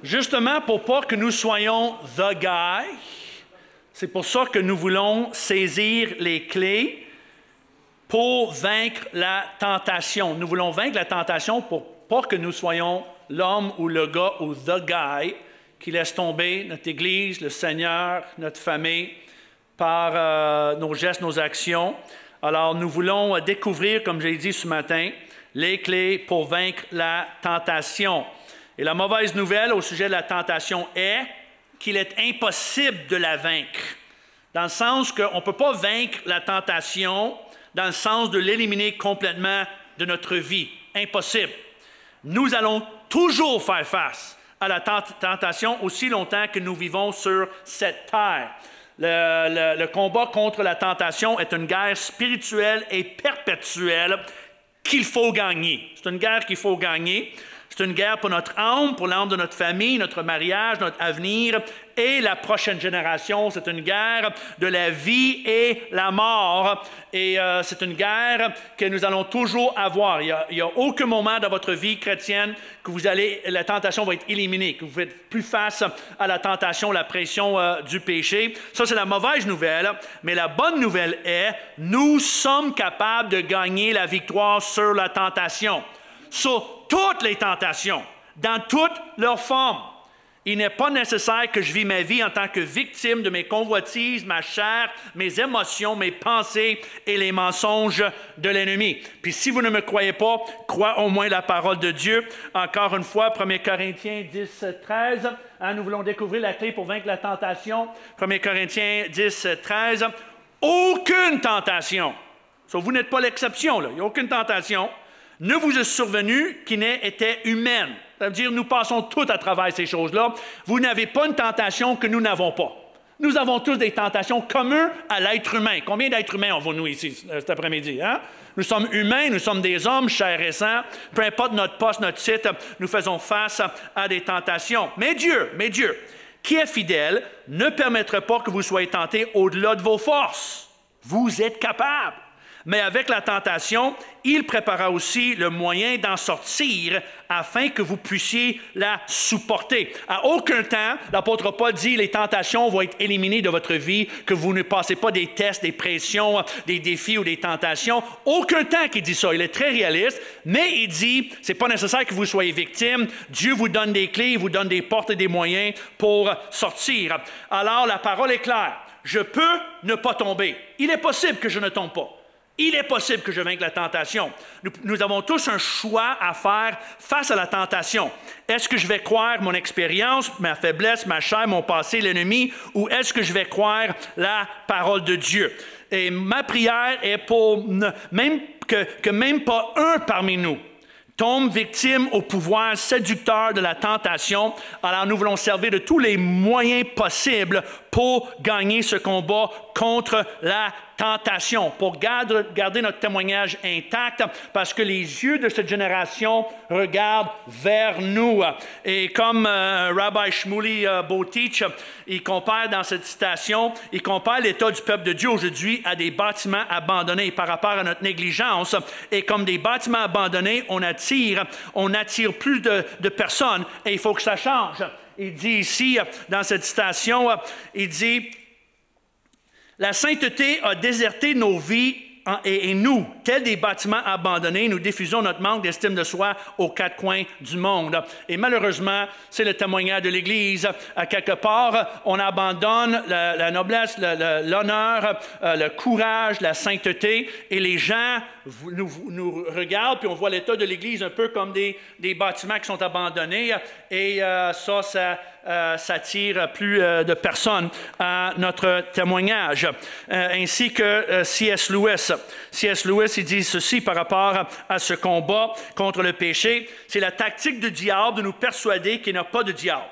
Justement, pour pas que nous soyons the guy, c'est pour ça que nous voulons saisir les clés pour vaincre la tentation. Nous voulons vaincre la tentation pour pas que nous soyons l'homme ou le gars ou the guy qui laisse tomber notre Église, le Seigneur, notre famille par nos gestes, nos actions. Alors, nous voulons découvrir, comme j'ai dit ce matin, les clés pour vaincre la tentation. Et la mauvaise nouvelle au sujet de la tentation est qu'il est impossible de la vaincre, dans le sens qu'on ne peut pas vaincre la tentation, dans le sens de l'éliminer complètement de notre vie. Impossible. Nous allons toujours faire face à la tentation aussi longtemps que nous vivons sur cette terre. Le combat contre la tentation est une guerre spirituelle et perpétuelle qu'il faut gagner. C'est une guerre qu'il faut gagner. C'est une guerre pour notre âme, pour l'âme de notre famille, notre mariage, notre avenir et la prochaine génération. C'est une guerre de la vie et la mort. Et c'est une guerre que nous allons toujours avoir. Il n'y a aucun moment dans votre vie chrétienne que la tentation va être éliminée, que vous faites plus face à la tentation, la pression du péché. Ça, c'est la mauvaise nouvelle. Mais la bonne nouvelle est, nous sommes capables de gagner la victoire sur la tentation. Sur toutes les tentations, dans toutes leurs formes. Il n'est pas nécessaire que je vis ma vie en tant que victime de mes convoitises, ma chair, mes émotions, mes pensées et les mensonges de l'ennemi. Puis si vous ne me croyez pas, crois au moins la parole de Dieu. Encore une fois, 1 Corinthiens 10, 13. Nous voulons découvrir la clé pour vaincre la tentation. 1 Corinthiens 10, 13. Aucune tentation. So, vous n'êtes pas l'exception, là. Il n'y a aucune tentation. Ne vous est survenu qui n'ait été humaine. Ça veut dire, nous passons tous à travers ces choses-là. Vous n'avez pas une tentation que nous n'avons pas. Nous avons tous des tentations communes à l'être humain. Combien d'êtres humains avons-nous ici cet après-midi? Hein? Nous sommes humains, nous sommes des hommes, chers et saints. Peu importe notre poste, notre site, nous faisons face à des tentations. Mais Dieu, qui est fidèle, ne permettra pas que vous soyez tentés au-delà de vos forces. Vous êtes capables. Mais avec la tentation, il prépara aussi le moyen d'en sortir afin que vous puissiez la supporter. À aucun temps, l'apôtre Paul dit les tentations vont être éliminées de votre vie, que vous ne passez pas des tests, des pressions, des défis ou des tentations. Aucun temps qu'il dit ça. Il est très réaliste, mais il dit c'est pas nécessaire que vous soyez victime. Dieu vous donne des clés, il vous donne des portes et des moyens pour sortir. Alors la parole est claire. Je peux ne pas tomber. Il est possible que je ne tombe pas. Il est possible que je vainque la tentation. Nous avons tous un choix à faire face à la tentation. Est-ce que je vais croire mon expérience, ma faiblesse, ma chair, mon passé, l'ennemi, ou est-ce que je vais croire la parole de Dieu? Et ma prière est pour même pas un parmi nous tombe victime au pouvoir séducteur de la tentation. Alors nous voulons servir de tous les moyens possibles pour gagner ce combat contre la tentation, pour garder notre témoignage intact, parce que les yeux de cette génération regardent vers nous. Et comme Rabbi Shmuley Boteach, il compare dans cette citation, il compare l'état du peuple de Dieu aujourd'hui à des bâtiments abandonnés par rapport à notre négligence. Et comme des bâtiments abandonnés, on attire plus de personnes et il faut que ça change. Il dit ici, dans cette citation, il dit « La sainteté a déserté nos vies et nous, tels des bâtiments abandonnés, nous diffusons notre manque d'estime de soi aux quatre coins du monde. » Et malheureusement, c'est le témoignage de l'Église. À quelque part, on abandonne la noblesse, l'honneur, le courage, la sainteté, et les gens nous regardent, puis on voit l'état de l'Église un peu comme des bâtiments qui sont abandonnés, et ça attire plus de personnes à notre témoignage. Ainsi que C.S. Lewis. C.S. Lewis, il dit ceci par rapport à ce combat contre le péché. C'est la tactique du diable de nous persuader qu'il n'y a pas de diable.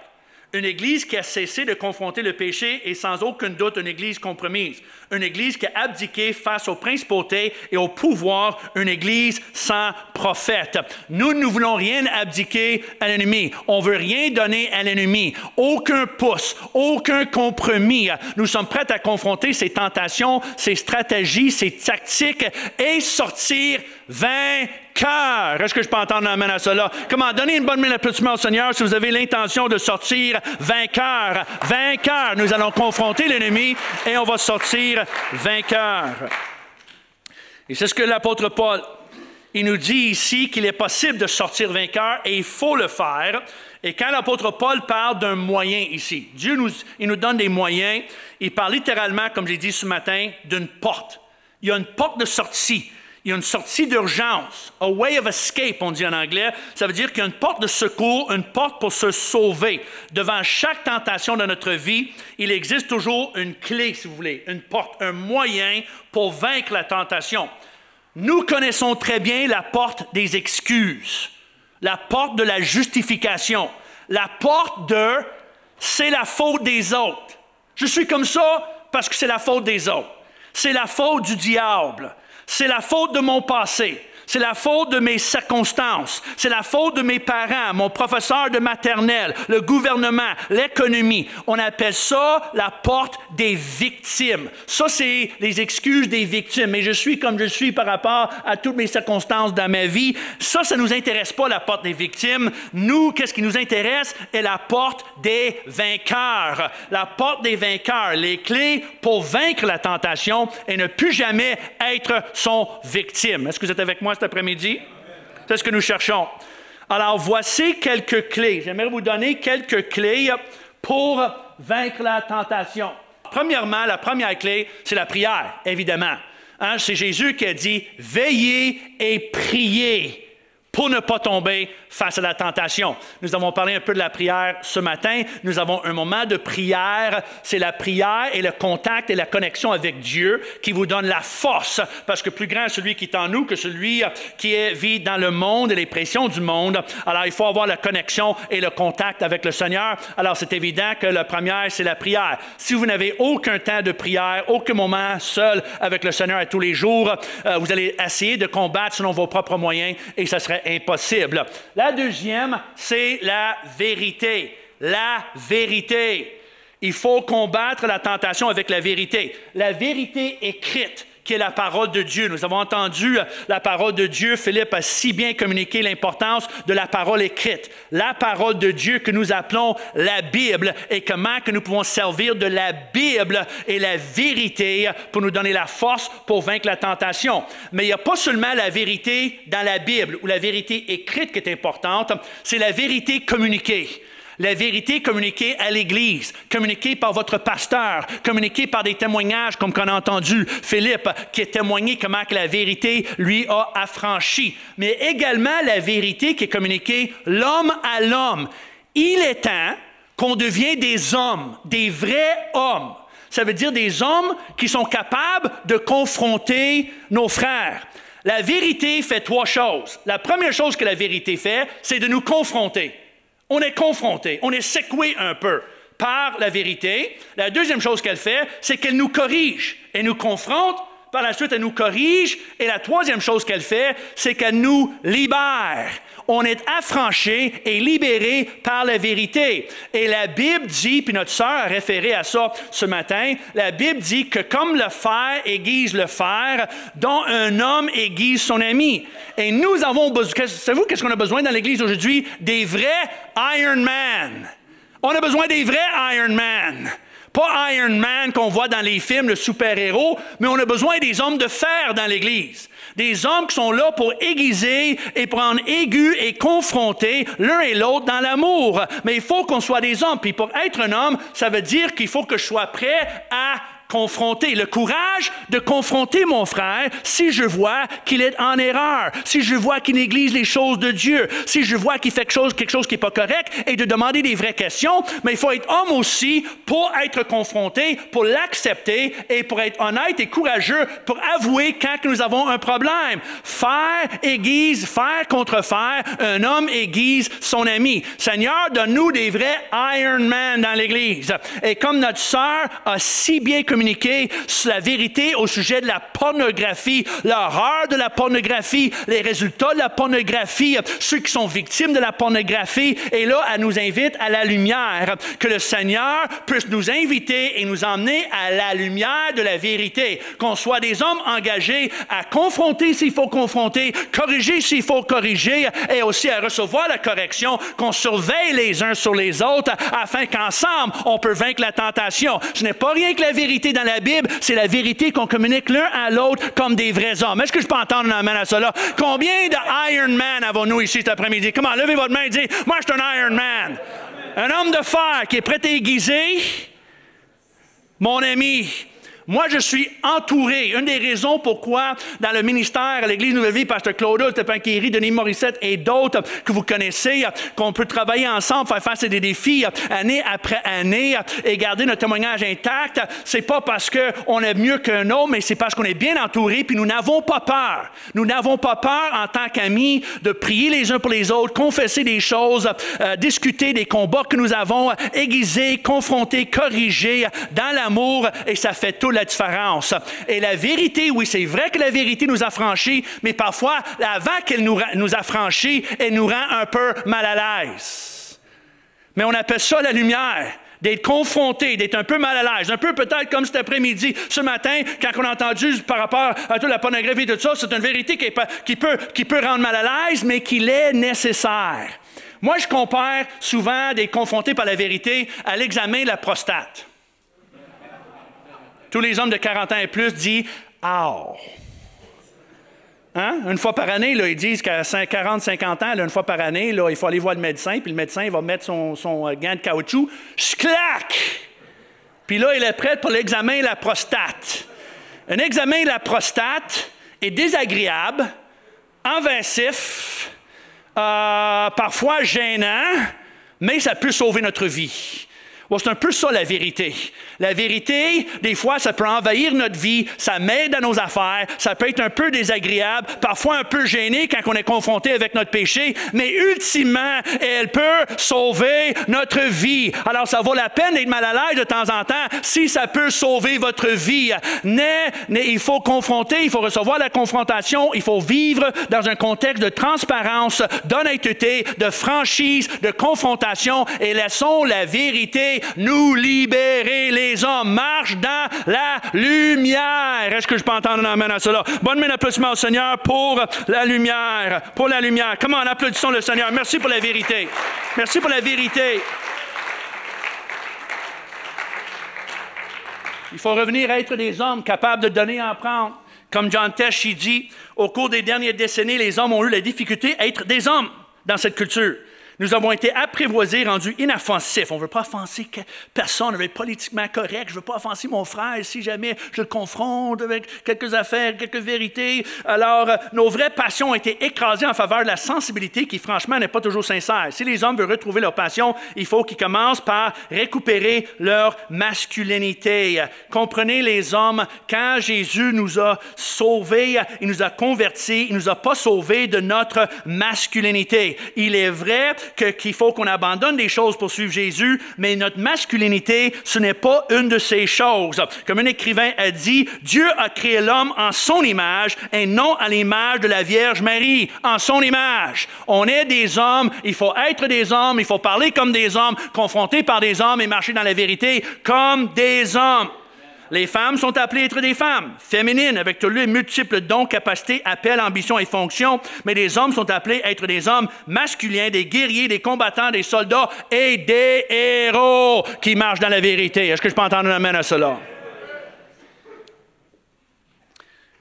Une Église qui a cessé de confronter le péché est sans aucun doute une Église compromise. une Église qui a abdiqué face aux principautés et au pouvoir, une Église sans prophète. Nous ne voulons rien abdiquer à l'ennemi. On ne veut rien donner à l'ennemi. Aucun pouce, aucun compromis. Nous sommes prêts à confronter ces tentations, ces stratégies, ces tactiques et sortir vainqueur. Est-ce que je peux entendre un amen à cela? Comment donner une bonne main d'applaudissement au Seigneur si vous avez l'intention de sortir vainqueur. Vainqueur. Nous allons confronter l'ennemi et on va sortir vainqueur. Et c'est ce que l'apôtre Paul, il nous dit ici qu'il est possible de sortir vainqueur et il faut le faire. Et quand l'apôtre Paul parle d'un moyen ici, Dieu il nous donne des moyens. Il parle littéralement, comme j'ai dit ce matin, d'une porte. Il y a une porte de sortie. Il y a une sortie d'urgence, a way of escape, on dit en anglais. Ça veut dire qu'il y a une porte de secours, une porte pour se sauver. Devant chaque tentation de notre vie, il existe toujours une clé, si vous voulez, une porte, un moyen pour vaincre la tentation. Nous connaissons très bien la porte des excuses, la porte de la justification, la porte de « c'est la faute des autres ». Je suis comme ça parce que c'est la faute des autres. C'est la faute du diable. C'est la faute de mon passé. C'est la faute de mes circonstances. C'est la faute de mes parents, mon professeur de maternelle, le gouvernement, l'économie. On appelle ça la porte des victimes. Ça, c'est les excuses des victimes. Mais je suis comme je suis par rapport à toutes mes circonstances dans ma vie. Ça ne nous intéresse pas, la porte des victimes. Nous, qu'est-ce qui nous intéresse? Est la porte des vainqueurs. La porte des vainqueurs. Les clés pour vaincre la tentation et ne plus jamais être son victime. Est-ce que vous êtes avec moi cet après-midi? C'est ce que nous cherchons. Alors, voici quelques clés. J'aimerais vous donner quelques clés pour vaincre la tentation. Premièrement, la première clé, c'est la prière, évidemment. Hein, c'est Jésus qui a dit « Veillez et priez » pour ne pas tomber face à la tentation. Nous avons parlé un peu de la prière ce matin. Nous avons un moment de prière. C'est la prière et le contact et la connexion avec Dieu qui vous donne la force, parce que plus grand est celui qui est en nous que celui qui vit dans le monde et les pressions du monde. Alors, il faut avoir la connexion et le contact avec le Seigneur. Alors, c'est évident que la première, c'est la prière. Si vous n'avez aucun temps de prière, aucun moment seul avec le Seigneur à tous les jours, vous allez essayer de combattre selon vos propres moyens et ça serait impossible. La deuxième, c'est la vérité. La vérité. Il faut combattre la tentation avec la vérité. La vérité écrite, qui est la parole de Dieu. Nous avons entendu la parole de Dieu. Philippe a si bien communiqué l'importance de la parole écrite. La parole de Dieu que nous appelons la Bible et comment que nous pouvons servir de la Bible et la vérité pour nous donner la force pour vaincre la tentation. Mais il n'y a pas seulement la vérité dans la Bible ou la vérité écrite qui est importante, c'est la vérité communiquée. La vérité communiquée à l'Église, communiquée par votre pasteur, communiquée par des témoignages comme qu'on a entendu Philippe qui a témoigné comment que la vérité lui a affranchi. Mais également la vérité qui est communiquée l'homme à l'homme. Il est temps qu'on devienne des hommes, des vrais hommes. Ça veut dire des hommes qui sont capables de confronter nos frères. La vérité fait trois choses. La première chose que la vérité fait, c'est de nous confronter. On est confronté, on est secoué un peu par la vérité. La deuxième chose qu'elle fait, c'est qu'elle nous corrige. Elle nous confronte, par la suite, elle nous corrige. Et la troisième chose qu'elle fait, c'est qu'elle nous libère. On est affranchi et libéré par la vérité. Et la Bible dit, puis notre sœur a référé à ça ce matin, la Bible dit que comme le fer aiguise le fer, dont un homme aiguise son ami. Et nous avons besoin, savez-vous qu'est-ce qu'on a besoin dans l'Église aujourd'hui? Des vrais Iron Man. On a besoin des vrais Iron Man. Pas Iron Man qu'on voit dans les films, le super-héros, mais on a besoin des hommes de fer dans l'Église. Des hommes qui sont là pour aiguiser et prendre aigu et confronter l'un et l'autre dans l'amour. Mais il faut qu'on soit des hommes. Puis pour être un homme, ça veut dire qu'il faut que je sois prêt à confronter, le courage de confronter mon frère si je vois qu'il est en erreur, si je vois qu'il néglige les choses de Dieu, si je vois qu'il fait quelque chose qui n'est pas correct et de demander des vraies questions. Mais il faut être homme aussi pour être confronté, pour l'accepter et pour être honnête et courageux pour avouer quand nous avons un problème. Fer aiguise, fer contre fer, un homme aiguise son ami. Seigneur, donne-nous des vrais Iron Man dans l'Église. Et comme notre sœur a si bien communiqué communiquer la vérité au sujet de la pornographie, l'horreur de la pornographie, les résultats de la pornographie, ceux qui sont victimes de la pornographie. Et là, elle nous invite à la lumière, que le Seigneur puisse nous inviter et nous emmener à la lumière de la vérité, qu'on soit des hommes engagés à confronter s'il faut confronter, corriger s'il faut corriger, et aussi à recevoir la correction, qu'on surveille les uns sur les autres, afin qu'ensemble, on peut vaincre la tentation. Ce n'est pas rien que la vérité dans la Bible, c'est la vérité qu'on communique l'un à l'autre comme des vrais hommes. Est-ce que je peux entendre un amen à cela? Combien de Iron Man avons-nous ici cet après-midi? Comment? Levez votre main et dites, moi, je suis un Iron Man. Un homme de fer qui est prêt à aiguiser. Mon ami, moi, je suis entouré. Une des raisons pourquoi, dans le ministère à l'Église Nouvelle Vie, Pasteur Claude, Stéphane Kéry, Denis Morissette et d'autres que vous connaissez, qu'on peut travailler ensemble, faire face à des défis année après année et garder notre témoignage intact, c'est pas parce qu'on est mieux qu'un autre, mais c'est parce qu'on est bien entouré, puis nous n'avons pas peur. Nous n'avons pas peur, en tant qu'amis, de prier les uns pour les autres, confesser des choses, discuter des combats que nous avons, aiguiser, confronter, corriger dans l'amour, et ça fait tout la différence. Et la vérité, oui, c'est vrai que la vérité nous a franchis, mais parfois, avant qu'elle nous a franchis, elle nous rend un peu mal à l'aise. Mais on appelle ça la lumière. D'être confronté, d'être un peu mal à l'aise, un peu peut-être comme cet après-midi, ce matin, quand on a entendu par rapport à toute la pornographie et tout ça, c'est une vérité qui peut rendre mal à l'aise, mais qui est nécessaire. Moi, je compare souvent d'être confronté par la vérité à l'examen de la prostate. Tous les hommes de 40 ans et plus disent « Ow! » Hein? Une fois par année, là, ils disent qu'à 40-50 ans, là, une fois par année, là, il faut aller voir le médecin, puis le médecin il va mettre son gant de caoutchouc. Clac! Puis là, il est prêt pour l'examen de la prostate. Un examen de la prostate est désagréable, invasif, parfois gênant, mais ça peut sauver notre vie. Bon, c'est un peu ça la vérité. La vérité, des fois, ça peut envahir notre vie, ça m'aide dans nos affaires, ça peut être un peu désagréable, parfois un peu gêné quand on est confronté avec notre péché, mais ultimement, elle peut sauver notre vie. Alors, ça vaut la peine d'être mal à l'aise de temps en temps si ça peut sauver votre vie. Il faut confronter, il faut recevoir la confrontation, il faut vivre dans un contexte de transparence, d'honnêteté, de franchise, de confrontation, et laissons la vérité nous libérer. Les hommes marchent dans la lumière. Est-ce que je peux entendre un amen à cela? Bonne main d'applaudissement au Seigneur pour la lumière. Pour la lumière. Comment applaudissons le Seigneur? Merci pour la vérité. Merci pour la vérité. Il faut revenir à être des hommes capables de donner et en prendre. Comme John Tesh il dit, au cours des dernières décennies, les hommes ont eu la difficulté à être des hommes dans cette culture. Nous avons été apprivoisés, rendus inoffensifs. On ne veut pas offenser personne, on veut être politiquement correct. Je ne veux pas offenser mon frère si jamais je le confronte avec quelques affaires, quelques vérités. Alors, nos vraies passions ont été écrasées en faveur de la sensibilité qui, franchement, n'est pas toujours sincère. Si les hommes veulent retrouver leur passion, il faut qu'ils commencent par récupérer leur masculinité. Comprenez les hommes, quand Jésus nous a sauvés, il nous a convertis, il ne nous a pas sauvés de notre masculinité. Il est vrai qu'il faut qu'on abandonne des choses pour suivre Jésus, mais notre masculinité, ce n'est pas une de ces choses. Comme un écrivain a dit, Dieu a créé l'homme en son image et non à l'image de la Vierge Marie, en son image. On est des hommes, il faut être des hommes, il faut parler comme des hommes, confronter par des hommes et marcher dans la vérité comme des hommes. Les femmes sont appelées à être des femmes féminines, avec tous les multiples dons, capacités, appels, ambitions et fonctions. Mais les hommes sont appelés à être des hommes masculins, des guerriers, des combattants, des soldats et des héros qui marchent dans la vérité. Est-ce que je peux entendre un amen à cela?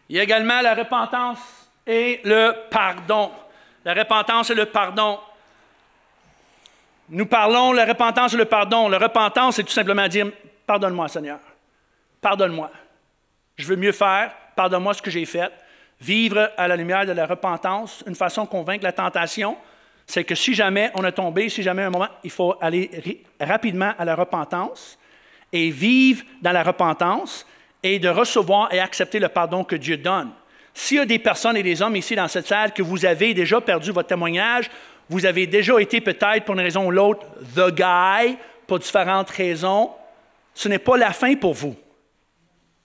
Il y a également la repentance et le pardon. La repentance et le pardon. Nous parlons de la repentance et le pardon. La repentance, c'est tout simplement dire « Pardonne-moi, Seigneur. Pardonne-moi. Je veux mieux faire. Pardonne-moi ce que j'ai fait. » Vivre à la lumière de la repentance, une façon de vaincre la tentation, c'est que si jamais on est tombé, si jamais à un moment, il faut aller rapidement à la repentance et vivre dans la repentance et de recevoir et accepter le pardon que Dieu donne. S'il y a des personnes et des hommes ici dans cette salle que vous avez déjà perdu votre témoignage, vous avez déjà été peut-être pour une raison ou l'autre « the guy » pour différentes raisons, ce n'est pas la fin pour vous.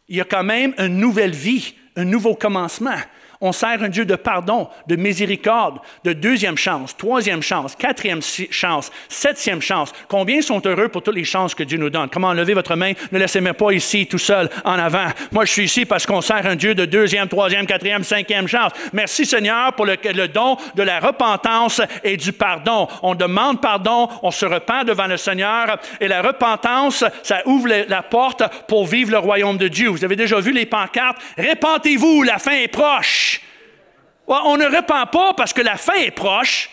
il y a quand même une nouvelle vie, un nouveau commencement. On sert un Dieu de pardon, de miséricorde, de deuxième chance, troisième chance, quatrième chance, septième chance. Combien sont heureux pour toutes les chances que Dieu nous donne? Comment levez votre main? Ne laissez-moi pas ici tout seul en avant. Moi, je suis ici parce qu'on sert un Dieu de deuxième, troisième, quatrième, cinquième chance. Merci Seigneur pour le don de la repentance et du pardon. On demande pardon, on se repent devant le Seigneur et la repentance, ça ouvre la porte pour vivre le royaume de Dieu. Vous avez déjà vu les pancartes? Répentez-vous, la fin est proche. On ne repent pas parce que la fin est proche,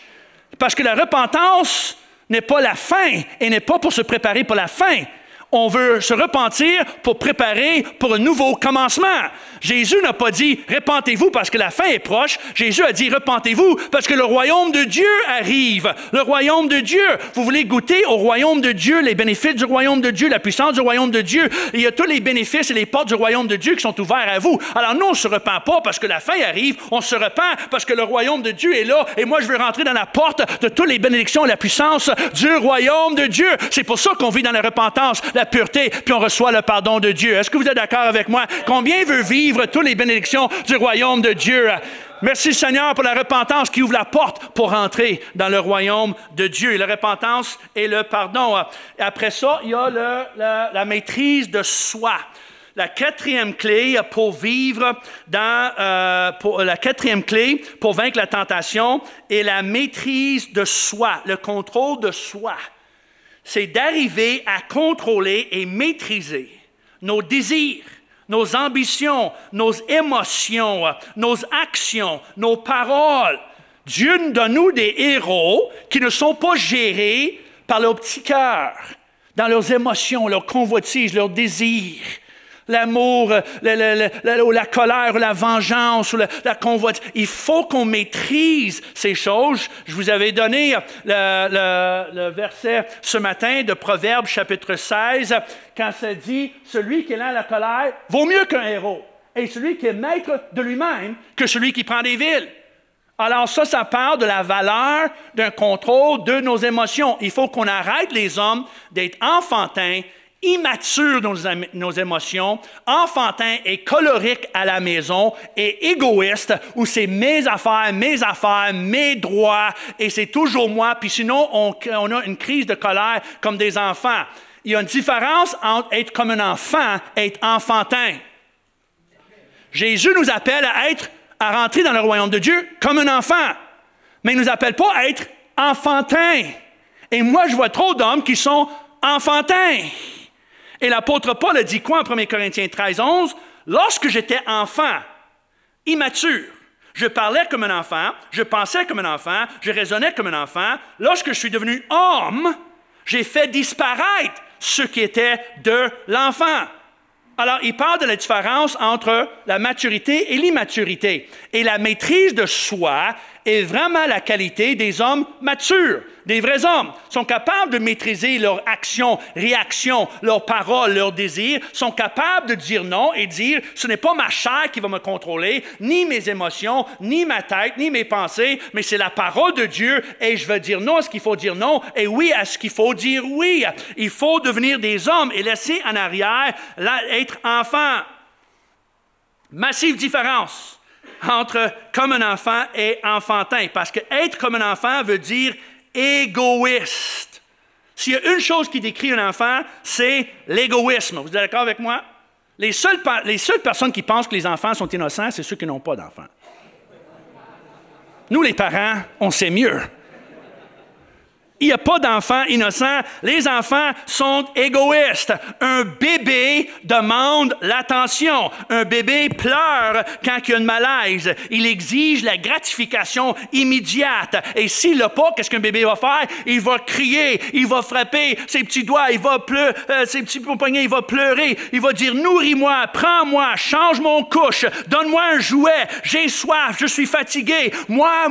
parce que la repentance n'est pas la fin et n'est pas pour se préparer pour la fin. On veut se repentir pour préparer pour un nouveau commencement. Jésus n'a pas dit « repentez-vous parce que la fin est proche ». Jésus a dit « repentez-vous parce que le royaume de Dieu arrive ». Le royaume de Dieu. Vous voulez goûter au royaume de Dieu, les bénéfices du royaume de Dieu, la puissance du royaume de Dieu. Il y a tous les bénéfices et les portes du royaume de Dieu qui sont ouverts à vous. Alors nous, on ne se repent pas parce que la fin arrive. On se repent parce que le royaume de Dieu est là. Et moi, je veux rentrer dans la porte de toutes les bénédictions et la puissance du royaume de Dieu. C'est pour ça qu'on vit dans la repentance, la pureté, puis on reçoit le pardon de Dieu. Est-ce que vous êtes d'accord avec moi? Combien veut vivre toutes les bénédictions du royaume de Dieu? Merci Seigneur pour la repentance qui ouvre la porte pour entrer dans le royaume de Dieu. Et la repentance et le pardon. Et après ça, il y a la maîtrise de soi. La quatrième clé pour vivre la quatrième clé pour vaincre la tentation est la maîtrise de soi, le contrôle de soi. C'est d'arriver à contrôler et maîtriser nos désirs, nos ambitions, nos émotions, nos actions, nos paroles. Dieu nous donne des héros qui ne sont pas gérés par leur petit cœur, dans leurs émotions, leurs convoitises, leurs désirs. L'amour, la colère, la vengeance, la convoitise. Il faut qu'on maîtrise ces choses. Je vous avais donné le verset ce matin de Proverbes chapitre 16, quand ça dit « Celui qui est lent à la colère vaut mieux qu'un héros, et celui qui est maître de lui-même que celui qui prend des villes. » Alors ça parle de la valeur d'un contrôle de nos émotions. Il faut qu'on arrête, les hommes, d'être enfantins, immature dans nos émotions, enfantin et colérique à la maison et égoïste, où c'est mes affaires, mes droits, et c'est toujours moi, puis sinon on a une crise de colère comme des enfants. Il y a une différence entre être comme un enfant et être enfantin. Jésus nous appelle à rentrer dans le royaume de Dieu comme un enfant, mais il ne nous appelle pas à être enfantin. Et moi, je vois trop d'hommes qui sont enfantins. Et l'apôtre Paul a dit quoi en 1 Corinthiens 13, 11? Lorsque j'étais enfant, immature, je parlais comme un enfant, je pensais comme un enfant, je raisonnais comme un enfant. Lorsque je suis devenu homme, j'ai fait disparaître ce qui était de l'enfant. Alors, il parle de la différence entre la maturité et l'immaturité. Et la maîtrise de soi est vraiment la qualité des hommes matures, des vrais hommes. Ils sont capables de maîtriser leurs actions, réactions, leurs paroles, leurs désirs, sont capables de dire non et dire « ce n'est pas ma chair qui va me contrôler, ni mes émotions, ni ma tête, ni mes pensées, mais c'est la parole de Dieu et je vais dire non à ce qu'il faut dire non et oui à ce qu'il faut dire oui. » Il faut devenir des hommes et laisser en arrière être enfant. Massive différence entre comme un enfant et enfantin. Parce que être comme un enfant veut dire égoïste. S'il y a une chose qui décrit un enfant, c'est l'égoïsme. Vous êtes d'accord avec moi? Les seules personnes qui pensent que les enfants sont innocents, c'est ceux qui n'ont pas d'enfants. Nous, les parents, on sait mieux. Il n'y a pas d'enfants innocents. Les enfants sont égoïstes. Un bébé demande l'attention. Un bébé pleure quand il y a une malaise. Il exige la gratification immédiate. Et s'il l'a pas, qu'est-ce qu'un bébé va faire? Il va crier, il va frapper ses petits doigts, il va ses petits poignets, il va pleurer. Il va dire, nourris-moi, prends-moi, change mon couche, donne-moi un jouet, j'ai soif, je suis fatigué. Moi.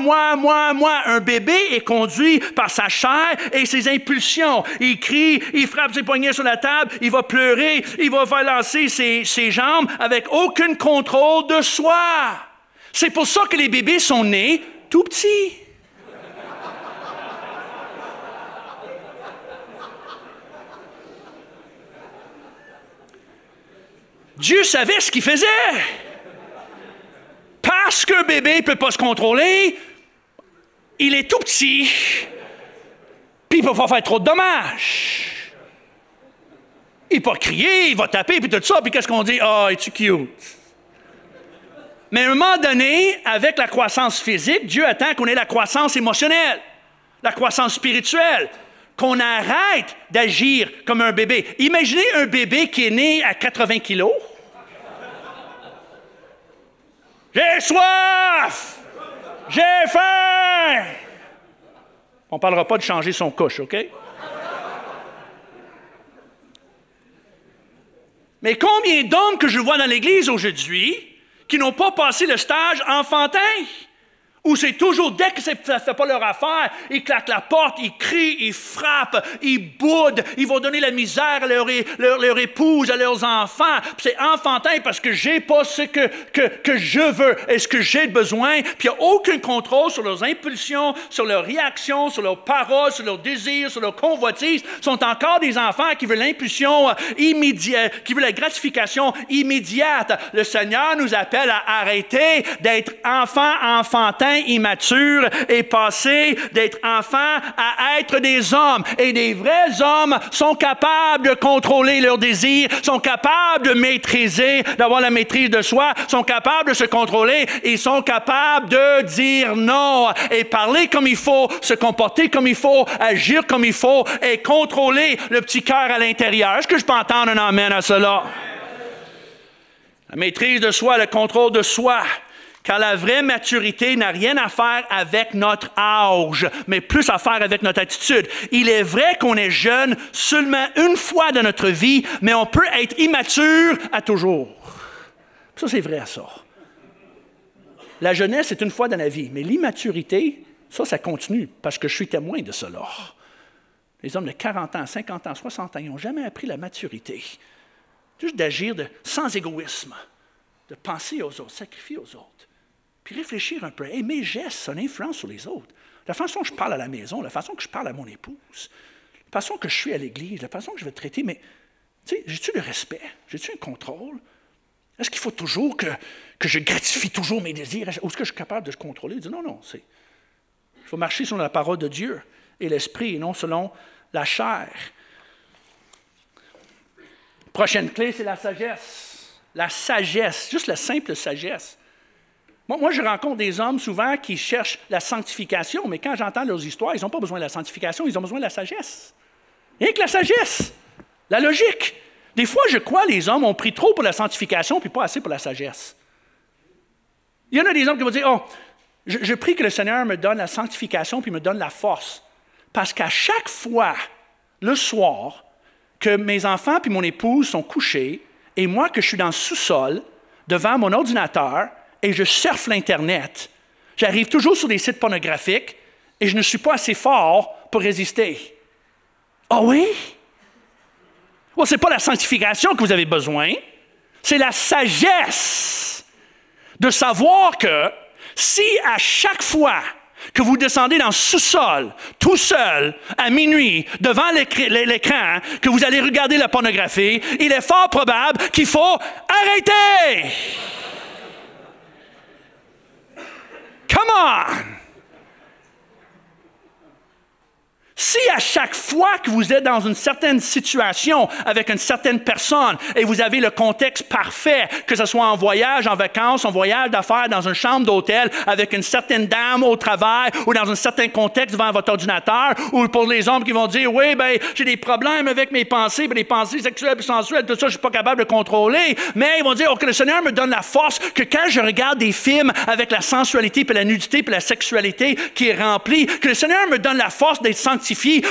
Un bébé est conduit par sa chair et ses impulsions. Il crie, il frappe ses poignets sur la table, il va pleurer, il va faire lancer ses jambes avec aucun contrôle de soi. C'est pour ça que les bébés sont nés tout petits. Dieu savait ce qu'il faisait. Parce qu'un bébé ne peut pas se contrôler, il est tout petit, puis il ne peut pas faire trop de dommages. Il ne peut pas crier, il va taper, puis tout ça, puis qu'est-ce qu'on dit? Ah, es-tu cute? Mais à un moment donné, avec la croissance physique, Dieu attend qu'on ait la croissance émotionnelle, la croissance spirituelle, qu'on arrête d'agir comme un bébé. Imaginez un bébé qui est né à 80 kilos. J'ai soif! J'ai faim! On ne parlera pas de changer son couche, OK? Mais combien d'hommes que je vois dans l'Église aujourd'hui qui n'ont pas passé le stage enfantin? Où c'est toujours, dès que ça ne fait pas leur affaire, ils claquent la porte, ils crient, ils frappent, ils boudent, ils vont donner la misère à leur épouse, à leurs enfants. C'est enfantin parce que je n'ai pas ce que je veux et ce que j'ai besoin. Puis il n'y a aucun contrôle sur leurs impulsions, sur leurs réactions, sur leurs paroles, sur leurs désirs, sur leurs convoitises. Ce sont encore des enfants qui veulent l'impulsion immédiate, qui veulent la gratification immédiate. Le Seigneur nous appelle à arrêter d'être enfantin, immature et passer d'être enfants à être des hommes. Et des vrais hommes sont capables de contrôler leurs désirs, sont capables de maîtriser, d'avoir la maîtrise de soi, sont capables de se contrôler et sont capables de dire non et parler comme il faut, se comporter comme il faut, agir comme il faut et contrôler le petit cœur à l'intérieur. Est-ce que je peux entendre un amen à cela? La maîtrise de soi, le contrôle de soi. Car la vraie maturité n'a rien à faire avec notre âge, mais plus à faire avec notre attitude. Il est vrai qu'on est jeune seulement une fois dans notre vie, mais on peut être immature à toujours. Ça, c'est vrai, ça. La jeunesse, c'est une fois dans la vie, mais l'immaturité, ça continue, parce que je suis témoin de cela. Les hommes de 40 ans, 50 ans, 60 ans, ils n'ont jamais appris la maturité. Juste d'agir sans égoïsme, de penser aux autres, sacrifier aux autres. Puis réfléchir un peu. Et mes gestes, ça a une influence sur les autres. La façon que je parle à la maison, la façon que je parle à mon épouse, la façon que je suis à l'église, la façon que je vais traiter. Mais, tu sais, j'ai-tu le respect? J'ai-tu un contrôle? Est-ce qu'il faut toujours que je gratifie toujours mes désirs? Ou est-ce que je suis capable de se contrôler? Je dis non, il faut marcher selon la parole de Dieu et l'esprit, et non selon la chair. Prochaine clé, c'est la sagesse. La sagesse, juste la simple sagesse. Moi, je rencontre des hommes souvent qui cherchent la sanctification, mais quand j'entends leurs histoires, ils n'ont pas besoin de la sanctification, ils ont besoin de la sagesse. Rien que la sagesse, la logique. Des fois, je crois que les hommes ont pris trop pour la sanctification puis pas assez pour la sagesse. Il y en a des hommes qui vont dire, « Oh, je prie que le Seigneur me donne la sanctification puis me donne la force. » Parce qu'à chaque fois, le soir, que mes enfants puis mon épouse sont couchés, et moi que je suis dans le sous-sol, devant mon ordinateur, et je surfe l'Internet, j'arrive toujours sur des sites pornographiques et je ne suis pas assez fort pour résister. Ah oui? Bon, ce n'est pas la sanctification que vous avez besoin, c'est la sagesse de savoir que si à chaque fois que vous descendez dans le sous-sol, tout seul, à minuit, devant l'écran, que vous allez regarder la pornographie, il est fort probable qu'il faut arrêter. Come on! Si à chaque fois que vous êtes dans une certaine situation avec une certaine personne et vous avez le contexte parfait, que ce soit en voyage, en vacances, en voyage d'affaires, dans une chambre d'hôtel, avec une certaine dame au travail ou dans un certain contexte devant votre ordinateur, ou pour les hommes qui vont dire, oui, ben j'ai des problèmes avec mes pensées, les pensées sexuelles et sensuelles, tout ça, je ne suis pas capable de contrôler, mais ils vont dire, oh, que le Seigneur me donne la force que quand je regarde des films avec la sensualité, puis la nudité, puis la sexualité qui est remplie, que le Seigneur me donne la force d'être sanctifié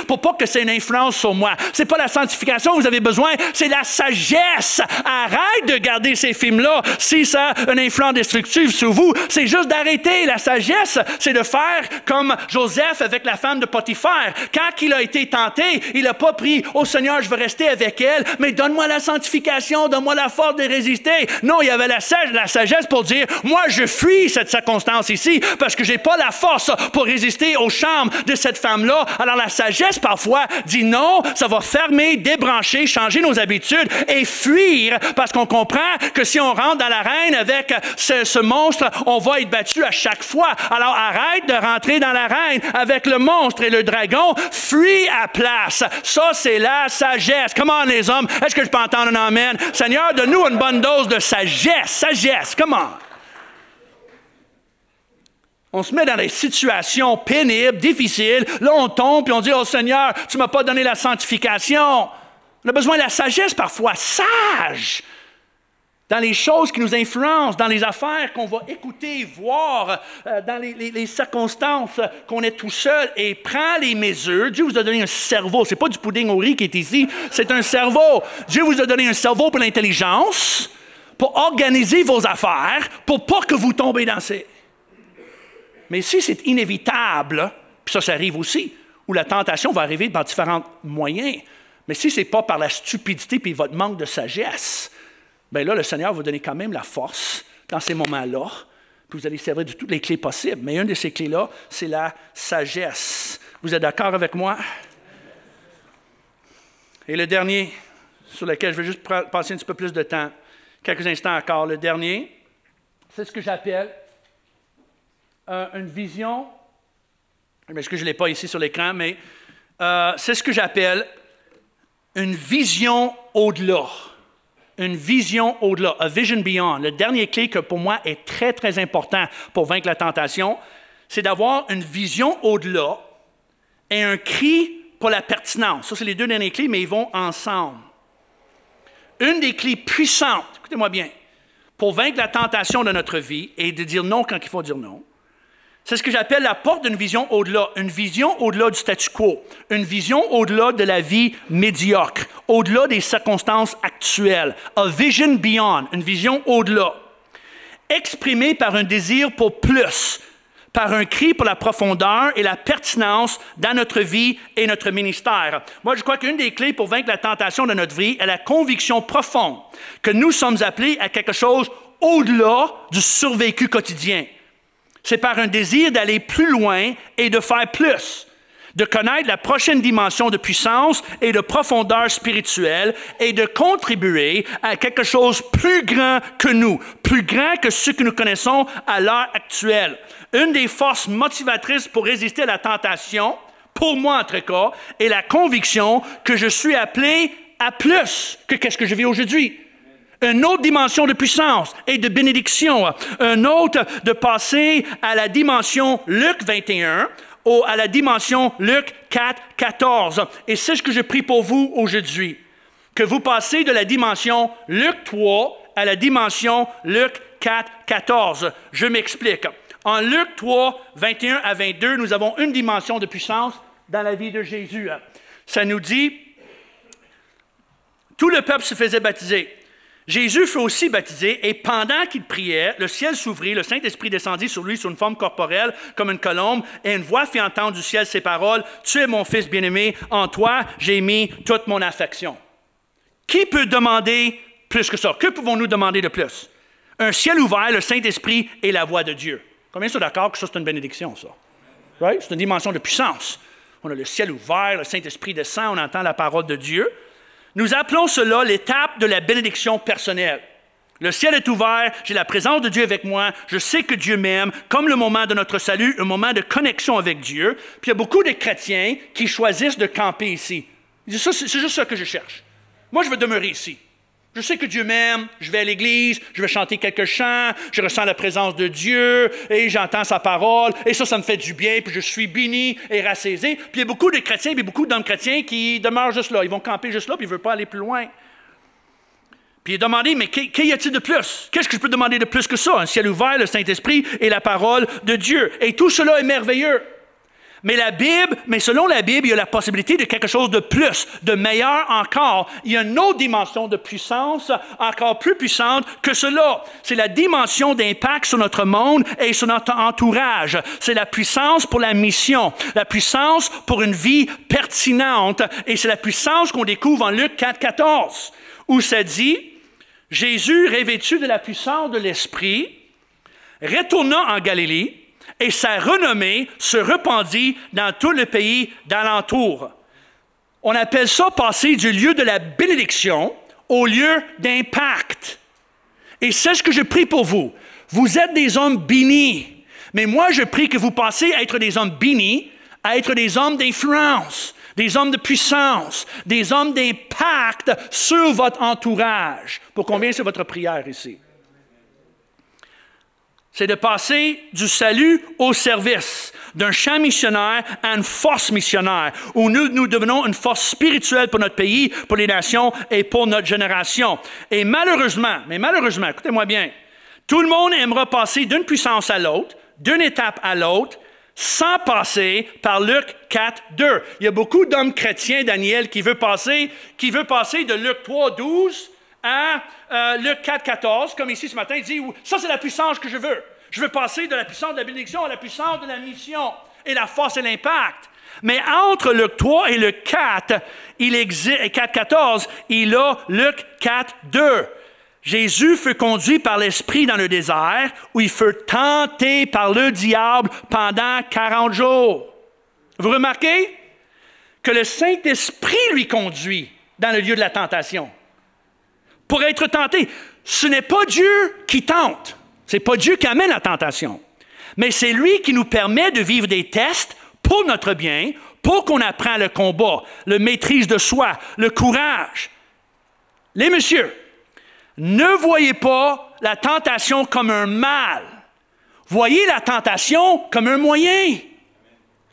pour pas que c'est une influence sur moi. C'est pas la sanctification que vous avez besoin, c'est la sagesse. Arrête de regarder ces films-là si ça a une influence destructive sur vous. C'est juste d'arrêter. La sagesse, c'est de faire comme Joseph avec la femme de Potiphar. Quand il a été tenté, il n'a pas pris « Oh Seigneur, je veux rester avec elle, mais donne-moi la sanctification, donne-moi la force de résister. » Non, il y avait la sagesse pour dire « Moi, je fuis cette circonstance ici parce que j'ai pas la force pour résister aux charmes de cette femme-là. » Alors la sagesse, parfois, dit non, ça va fermer, débrancher, changer nos habitudes et fuir parce qu'on comprend que si on rentre dans l'arène avec ce monstre, on va être battu à chaque fois. Alors arrête de rentrer dans l'arène avec le monstre et le dragon, fuis à place. Ça, c'est la sagesse. Comment les hommes, est-ce que je peux entendre un amen? Seigneur, donne-nous une bonne dose de sagesse. Sagesse, comment? On se met dans des situations pénibles, difficiles. Là, on tombe et on dit, « Oh Seigneur, tu ne m'as pas donné la sanctification. » On a besoin de la sagesse parfois, sage, dans les choses qui nous influencent, dans les affaires qu'on va écouter, voir, dans les circonstances qu'on est tout seul. Et prends les mesures. Dieu vous a donné un cerveau. Ce n'est pas du pudding au riz qui est ici, c'est un cerveau. Dieu vous a donné un cerveau pour l'intelligence, pour organiser vos affaires, pour pas que vous tombez dans ces... Mais si c'est inévitable, puis ça arrive aussi, où la tentation va arriver par différents moyens, mais si ce n'est pas par la stupidité et votre manque de sagesse, bien là, le Seigneur va vous donner quand même la force dans ces moments-là, puis vous allez servir de toutes les clés possibles. Mais une de ces clés-là, c'est la sagesse. Vous êtes d'accord avec moi? Et le dernier, sur lequel je vais juste passer un petit peu plus de temps, quelques instants encore, le dernier, c'est ce que j'appelle une vision, est-ce que je ne l'ai pas ici sur l'écran, mais c'est ce que j'appelle une vision au-delà. Une vision au-delà, a vision beyond. Le dernier clé que pour moi est très, très important pour vaincre la tentation, c'est d'avoir une vision au-delà et un cri pour la pertinence. Ça, c'est les deux dernières clés, mais ils vont ensemble. Une des clés puissantes, écoutez-moi bien, pour vaincre la tentation de notre vie et de dire non quand il faut dire non, c'est ce que j'appelle la porte d'une vision au-delà, une vision au-delà du statu quo, une vision au-delà de la vie médiocre, au-delà des circonstances actuelles, a vision beyond, une vision au-delà, exprimée par un désir pour plus, par un cri pour la profondeur et la pertinence dans notre vie et notre ministère. Moi, je crois qu'une des clés pour vaincre la tentation de notre vie est la conviction profonde que nous sommes appelés à quelque chose au-delà du survécu quotidien. C'est par un désir d'aller plus loin et de faire plus, de connaître la prochaine dimension de puissance et de profondeur spirituelle et de contribuer à quelque chose plus grand que nous, plus grand que ce que nous connaissons à l'heure actuelle. Une des forces motivatrices pour résister à la tentation, pour moi en tout cas, est la conviction que je suis appelé à plus que qu'est-ce que je vis aujourd'hui. Une autre dimension de puissance et de bénédiction. Un autre de passer à la dimension Luc 21, à la dimension Luc 4, 14. Et c'est ce que je prie pour vous aujourd'hui. Que vous passez de la dimension Luc 3 à la dimension Luc 4, 14. Je m'explique. En Luc 3, 21 à 22, nous avons une dimension de puissance dans la vie de Jésus. Ça nous dit, tout le peuple se faisait baptiser. Jésus fut aussi baptisé et pendant qu'il priait, le ciel s'ouvrit, le Saint-Esprit descendit sur lui sous une forme corporelle comme une colombe et une voix fit entendre du ciel ces paroles, « Tu es mon Fils bien-aimé, en toi j'ai mis toute mon affection. » Qui peut demander plus que ça? Que pouvons-nous demander de plus? Un ciel ouvert, le Saint-Esprit et la voix de Dieu. Combien sont d'accord que ça c'est une bénédiction, ça? Right? C'est une dimension de puissance. On a le ciel ouvert, le Saint-Esprit descend, on entend la parole de Dieu. Nous appelons cela l'étape de la bénédiction personnelle. Le ciel est ouvert, j'ai la présence de Dieu avec moi, je sais que Dieu m'aime, comme le moment de notre salut, un moment de connexion avec Dieu. Puis il y a beaucoup de chrétiens qui choisissent de camper ici. Ils disent, c'est juste ça que je cherche. Moi, je veux demeurer ici. Je sais que Dieu m'aime, je vais à l'église, je vais chanter quelques chants, je ressens la présence de Dieu et j'entends sa parole et ça me fait du bien, puis je suis béni et rassasié. Puis il y a beaucoup de chrétiens, puis beaucoup d'hommes chrétiens qui demeurent juste là, ils vont camper juste là, puis ils ne veulent pas aller plus loin. Puis il est demandé, mais qu'y a-t-il de plus? Qu'est-ce que je peux demander de plus que ça? Un ciel ouvert, le Saint-Esprit et la parole de Dieu. Et tout cela est merveilleux. Mais selon la Bible, il y a la possibilité de quelque chose de plus, de meilleur encore. Il y a une autre dimension de puissance encore plus puissante que cela. C'est la dimension d'impact sur notre monde et sur notre entourage. C'est la puissance pour la mission, la puissance pour une vie pertinente. Et c'est la puissance qu'on découvre en Luc 4, 14, où ça dit, Jésus, revêtu de la puissance de l'Esprit, retourna en Galilée, et sa renommée se répandit dans tout le pays d'alentour. On appelle ça passer du lieu de la bénédiction au lieu d'impact. Et c'est ce que je prie pour vous. Vous êtes des hommes bénis, mais moi je prie que vous passiez à être des hommes bénis, à être des hommes d'influence, des hommes de puissance, des hommes d'impact sur votre entourage. Pour combien c'est votre prière ici? C'est de passer du salut au service, d'un champ missionnaire à une force missionnaire, où nous devenons une force spirituelle pour notre pays, pour les nations et pour notre génération. Et malheureusement, écoutez-moi bien, tout le monde aimera passer d'une puissance à l'autre, d'une étape à l'autre, sans passer par Luc 4, 2. Il y a beaucoup d'hommes chrétiens, Daniel, qui veut passer de Luc 3, 12 à Luc 4, 14, comme ici ce matin, il dit, ça c'est la puissance que je veux. Je veux passer de la puissance de la bénédiction à la puissance de la mission et la force et l'impact. Mais entre Luc 3 et Luc 4, et 4, 14, il a Luc 4, 2. Jésus fut conduit par l'Esprit dans le désert, où il fut tenté par le diable pendant 40 jours. Vous remarquez que le Saint-Esprit lui conduit dans le lieu de la tentation. Pour être tenté, ce n'est pas Dieu qui tente. Ce n'est pas Dieu qui amène la tentation. Mais c'est lui qui nous permet de vivre des tests pour notre bien, pour qu'on apprenne le combat, la maîtrise de soi, le courage. Les messieurs, ne voyez pas la tentation comme un mal. Voyez la tentation comme un moyen.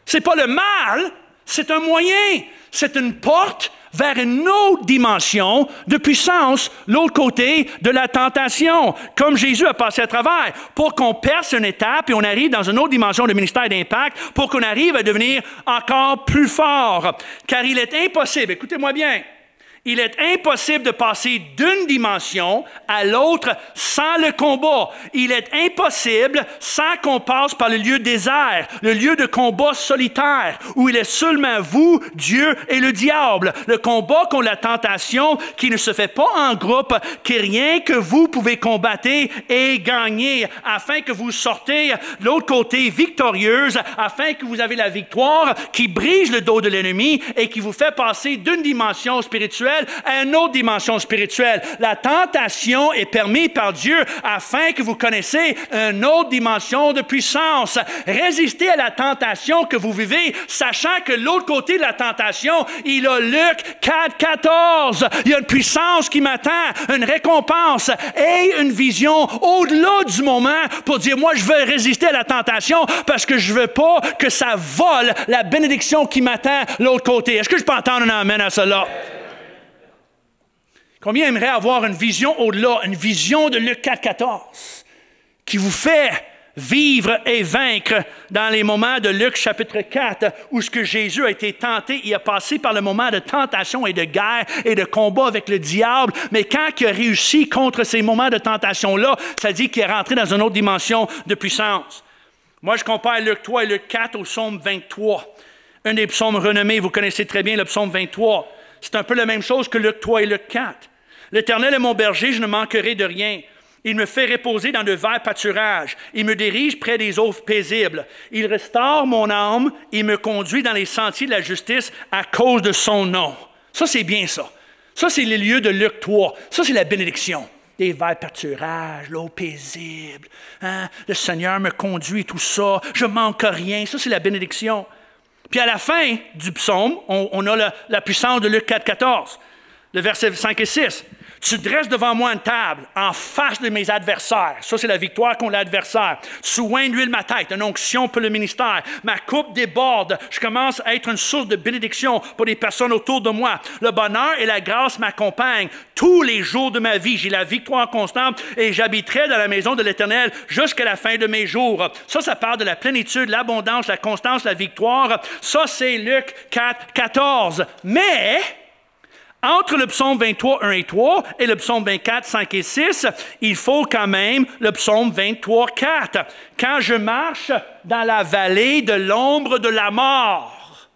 Ce n'est pas le mal, c'est un moyen. C'est une porte vers une autre dimension de puissance, l'autre côté de la tentation, comme Jésus a passé à travers, pour qu'on perce une étape et on arrive dans une autre dimension de ministère d'impact, pour qu'on arrive à devenir encore plus fort. Car il est impossible, écoutez-moi bien, il est impossible de passer d'une dimension à l'autre sans le combat. Il est impossible sans qu'on passe par le lieu désert, le lieu de combat solitaire, où il est seulement vous, Dieu et le diable. Le combat contre la tentation qui ne se fait pas en groupe, qui rien que vous pouvez combattre et gagner, afin que vous sortez de l'autre côté victorieuse, afin que vous avez la victoire qui brise le dos de l'ennemi et qui vous fait passer d'une dimension spirituelle à une autre dimension spirituelle. La tentation est permise par Dieu afin que vous connaissiez une autre dimension de puissance. Résistez à la tentation que vous vivez, sachant que l'autre côté de la tentation, il a Luc 4, 14. Il y a une puissance qui m'attend, une récompense et une vision au-delà du moment pour dire, moi, je veux résister à la tentation parce que je veux pas que ça vole la bénédiction qui m'attend de l'autre côté. Est-ce que je peux entendre un amen à cela? Combien aimerait avoir une vision au-delà, une vision de Luc 4, 14, qui vous fait vivre et vaincre dans les moments de Luc chapitre 4, où ce que Jésus a été tenté, il a passé par le moment de tentation et de guerre et de combat avec le diable, mais quand il a réussi contre ces moments de tentation-là, ça dit qu'il est rentré dans une autre dimension de puissance. Moi, je compare Luc 3 et Luc 4 au psaume 23. Un des psaumes renommés, vous connaissez très bien le psaume 23. C'est un peu la même chose que Luc 3 et Luc 4. L'Éternel est mon berger, je ne manquerai de rien. Il me fait reposer dans de verts pâturages. Il me dirige près des eaux paisibles. Il restaure mon âme. Il me conduit dans les sentiers de la justice à cause de son nom. Ça, c'est bien ça. Ça, c'est les lieux de Luc 3. Ça, c'est la bénédiction. Des verts pâturages, l'eau paisible. Hein? Le Seigneur me conduit, tout ça. Je ne manque rien. Ça, c'est la bénédiction. Puis à la fin du psaume, on a la puissance de Luc 4, 14. Le verset 5 et 6. Tu dresses devant moi une table en face de mes adversaires. Ça, c'est la victoire contre l'adversaire. Tu oins d'huile ma tête, une onction pour le ministère. Ma coupe déborde. Je commence à être une source de bénédiction pour les personnes autour de moi. Le bonheur et la grâce m'accompagnent tous les jours de ma vie. J'ai la victoire constante et j'habiterai dans la maison de l'Éternel jusqu'à la fin de mes jours. Ça parle de la plénitude, l'abondance, la constance, la victoire. Ça, c'est Luc 4, 14. Mais entre le psaume 23, 1 et 3 et le psaume 24, 5 et 6, il faut quand même le psaume 23, 4. Quand je marche dans la vallée de l'ombre de la mort.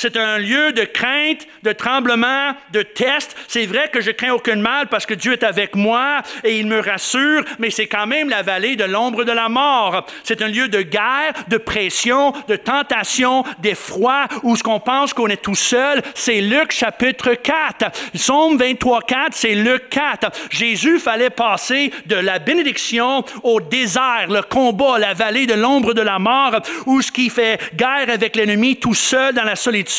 C'est un lieu de crainte, de tremblement, de test. C'est vrai que je crains aucun mal parce que Dieu est avec moi et il me rassure, mais c'est quand même la vallée de l'ombre de la mort. C'est un lieu de guerre, de pression, de tentation, d'effroi, où ce qu'on pense qu'on est tout seul. C'est Luc chapitre 4. Psaume 23, 4, c'est Luc 4. Jésus fallait passer de la bénédiction au désert, le combat, la vallée de l'ombre de la mort, où ce qui fait guerre avec l'ennemi tout seul dans la solitude.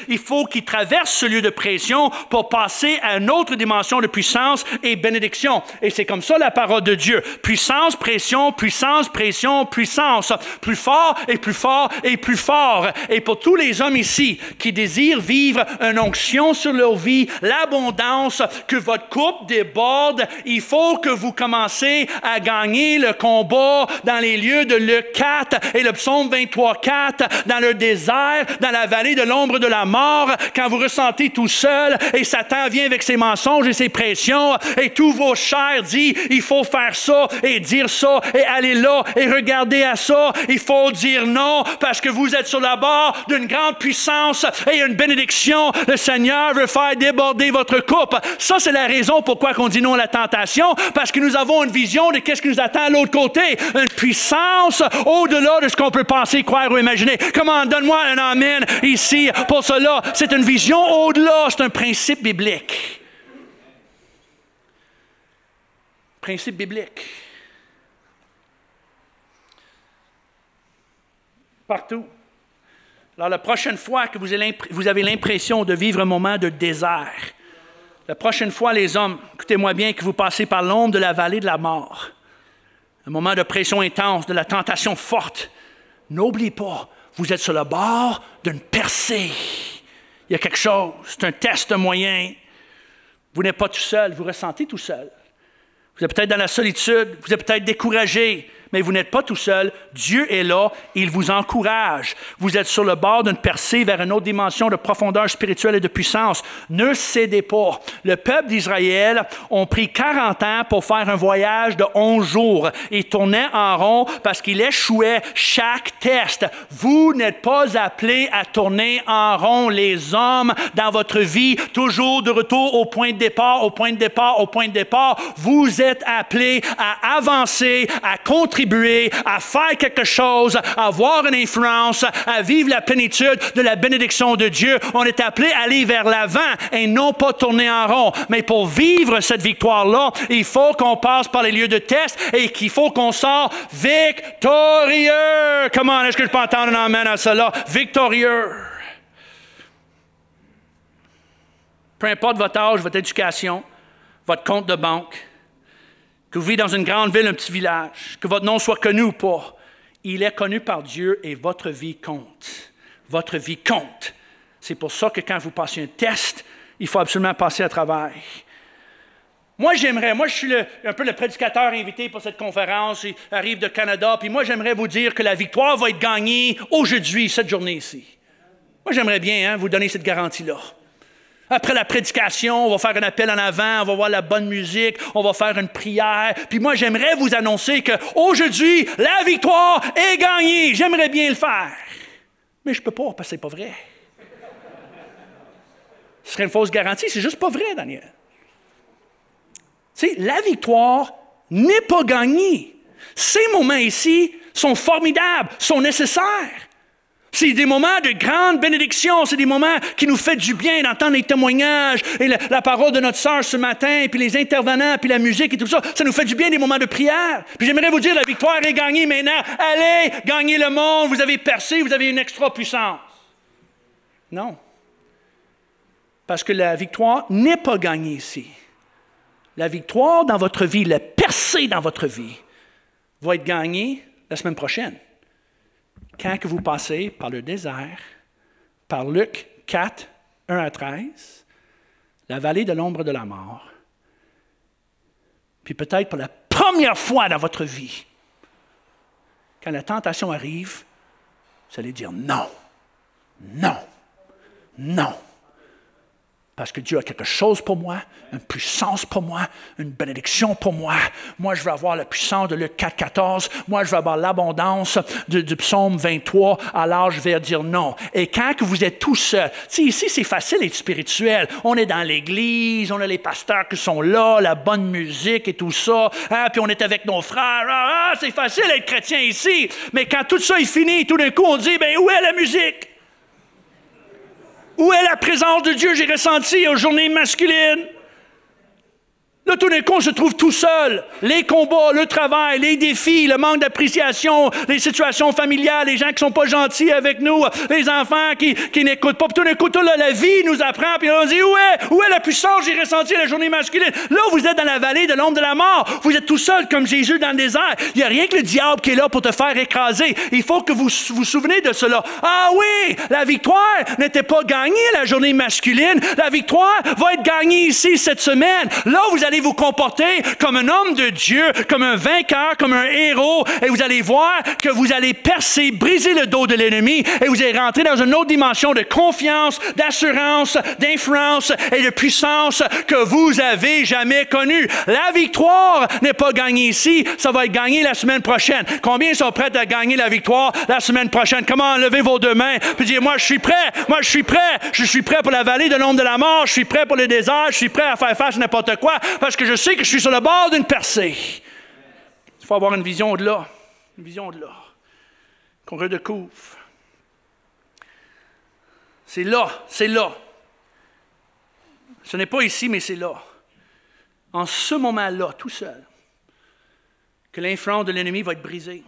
Il faut qu'il traverse ce lieu de pression pour passer à une autre dimension de puissance et bénédiction. Et c'est comme ça la parole de Dieu. Puissance, pression, puissance, pression, puissance. Plus fort et plus fort et plus fort. Et pour tous les hommes ici qui désirent vivre une onction sur leur vie, l'abondance, que votre coupe déborde, il faut que vous commencez à gagner le combat dans les lieux de Luc 4 et le psaume 23, 4, dans le désert, dans la vallée de l'ombre de la mort, quand vous ressentez tout seul et Satan vient avec ses mensonges et ses pressions et tous vos chairs disent il faut faire ça et dire ça et aller là et regarder à ça. Il faut dire non parce que vous êtes sur la barre d'une grande puissance et une bénédiction. Le Seigneur veut faire déborder votre coupe. Ça, c'est la raison pourquoi on dit non à la tentation, parce que nous avons une vision de qu'est-ce qui nous attend à l'autre côté. Une puissance au-delà de ce qu'on peut penser, croire ou imaginer. Comment? Donne-moi un amen ici. Pour cela, c'est une vision au-delà, c'est un principe biblique. Principe biblique. Partout. Alors, la prochaine fois que vous avez l'impression de vivre un moment de désert, la prochaine fois, les hommes, écoutez-moi bien, que vous passez par l'ombre de la vallée de la mort, un moment de pression intense, de la tentation forte, n'oubliez pas, vous êtes sur le bord d'une percée. Il y a quelque chose, c'est un test moyen. Vous n'êtes pas tout seul, vous ressentez tout seul. Vous êtes peut-être dans la solitude, vous êtes peut-être découragé, mais vous n'êtes pas tout seul. Dieu est là, il vous encourage. Vous êtes sur le bord d'une percée vers une autre dimension de profondeur spirituelle et de puissance. Ne cédez pas. Le peuple d'Israël ont pris 40 ans pour faire un voyage de 11 jours. Ils tournaient en rond parce qu'ils échouaient chaque test. Vous n'êtes pas appelés à tourner en rond, les hommes, dans votre vie, toujours de retour au point de départ, au point de départ, au point de départ. Vous êtes appelés à avancer, à contribuer, à faire quelque chose, à avoir une influence, à vivre la plénitude de la bénédiction de Dieu. On est appelé à aller vers l'avant et non pas tourner en rond. Mais pour vivre cette victoire-là, il faut qu'on passe par les lieux de test et qu'il faut qu'on sorte victorieux. Comment est-ce que je peux entendre un amen à cela? Victorieux. Peu importe votre âge, votre éducation, votre compte de banque, que vous vivez dans une grande ville, un petit village, que votre nom soit connu ou pas, il est connu par Dieu et votre vie compte. Votre vie compte. C'est pour ça que quand vous passez un test, il faut absolument passer à travers. Moi, je suis un peu le prédicateur invité pour cette conférence, il arrive de Canada, puis moi, j'aimerais vous dire que la victoire va être gagnée aujourd'hui, cette journée ici. Moi, j'aimerais bien vous donner cette garantie-là. Après la prédication, on va faire un appel en avant, on va voir la bonne musique, on va faire une prière. Puis moi, j'aimerais vous annoncer qu'aujourd'hui, la victoire est gagnée. J'aimerais bien le faire. Mais je ne peux pas, parce que ce n'est pas vrai. Ce serait une fausse garantie. C'est juste pas vrai, Daniel. Tu sais, la victoire n'est pas gagnée. Ces moments ici sont formidables, sont nécessaires. C'est des moments de grande bénédiction, c'est des moments qui nous font du bien d'entendre les témoignages et la parole de notre sœur ce matin, puis les intervenants, puis la musique et tout ça. Ça nous fait du bien des moments de prière. Puis j'aimerais vous dire, la victoire est gagnée maintenant. Allez, gagnez le monde, vous avez percé, vous avez une extra puissance. Non. Parce que la victoire n'est pas gagnée ici. La victoire dans votre vie, la percée dans votre vie, va être gagnée la semaine prochaine. Quand que vous passez par le désert, par Luc 4, 1 à 13, la vallée de l'ombre de la mort, puis peut-être pour la première fois dans votre vie, quand la tentation arrive, vous allez dire non, non, non. Parce que Dieu a quelque chose pour moi, une puissance pour moi, une bénédiction pour moi. Moi, je veux avoir la puissance de Luc 4, 14. Moi, je veux avoir l'abondance du psaume 23. Alors, je vais dire non. Et quand que vous êtes tout seul, ici, c'est facile d'être spirituel. On est dans l'église, on a les pasteurs qui sont là, la bonne musique et tout ça. Hein, puis on est avec nos frères. C'est facile d'être chrétien ici. Mais quand tout ça est fini, tout d'un coup, on dit, où est la musique? Où est la présence de Dieu, j'ai ressenti aux journées masculines? Là, tout d'un coup, on se trouve tout seul. Les combats, le travail, les défis, le manque d'appréciation, les situations familiales, les gens qui ne sont pas gentils avec nous, les enfants qui n'écoutent pas. Puis tout d'un coup, la vie nous apprend, puis on dit, où est la puissance j'ai ressentie la journée masculine? Là, vous êtes dans la vallée de l'ombre de la mort. Vous êtes tout seul comme Jésus dans le désert. Il n'y a rien que le diable qui est là pour te faire écraser. Il faut que vous vous souvenez de cela. Ah oui, la victoire n'était pas gagnée la journée masculine. La victoire va être gagnée ici cette semaine. Là, vous allez vous comporter comme un homme de Dieu, comme un vainqueur, comme un héros, et vous allez voir que vous allez percer, briser le dos de l'ennemi, et vous allez rentrer dans une autre dimension de confiance, d'assurance, d'influence et de puissance que vous avez jamais connue. La victoire n'est pas gagnée ici, ça va être gagné la semaine prochaine. Combien sont prêts à gagner la victoire la semaine prochaine? Comment levez vos deux mains, puis dire, moi je suis prêt, je suis prêt pour la vallée de l'ombre de la mort, je suis prêt pour le désert, je suis prêt à faire face à n'importe quoi, parce que je sais que je suis sur le bord d'une percée. Il faut avoir une vision au-delà. Une vision au-delà. Qu'on redécouvre. C'est là, c'est là. Ce n'est pas ici, mais c'est là. En ce moment-là, tout seul, que l'influence de l'ennemi va être brisée.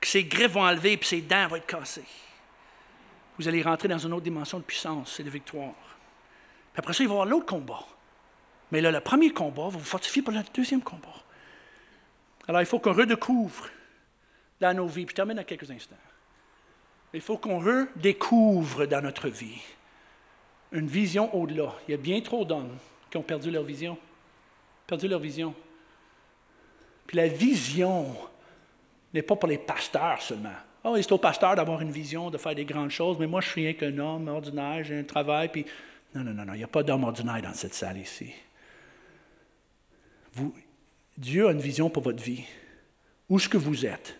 Que ses griffes vont enlever et ses dents vont être cassées. Vous allez rentrer dans une autre dimension de puissance et de victoire. Puis après ça, il va y avoir l'autre combat. Mais là, le premier combat va vous fortifier pour le deuxième combat. Alors, il faut qu'on redécouvre dans nos vies, puis je termine dans quelques instants. Il faut qu'on redécouvre dans notre vie une vision au-delà. Il y a bien trop d'hommes qui ont perdu leur vision. Perdu leur vision. Puis la vision n'est pas pour les pasteurs seulement. Oh, c'est au pasteur d'avoir une vision, de faire des grandes choses, mais moi, je suis rien qu'un homme ordinaire, j'ai un travail, puis... Non, il n'y a pas d'homme ordinaire dans cette salle ici. Dieu a une vision pour votre vie. Où est-ce que vous êtes?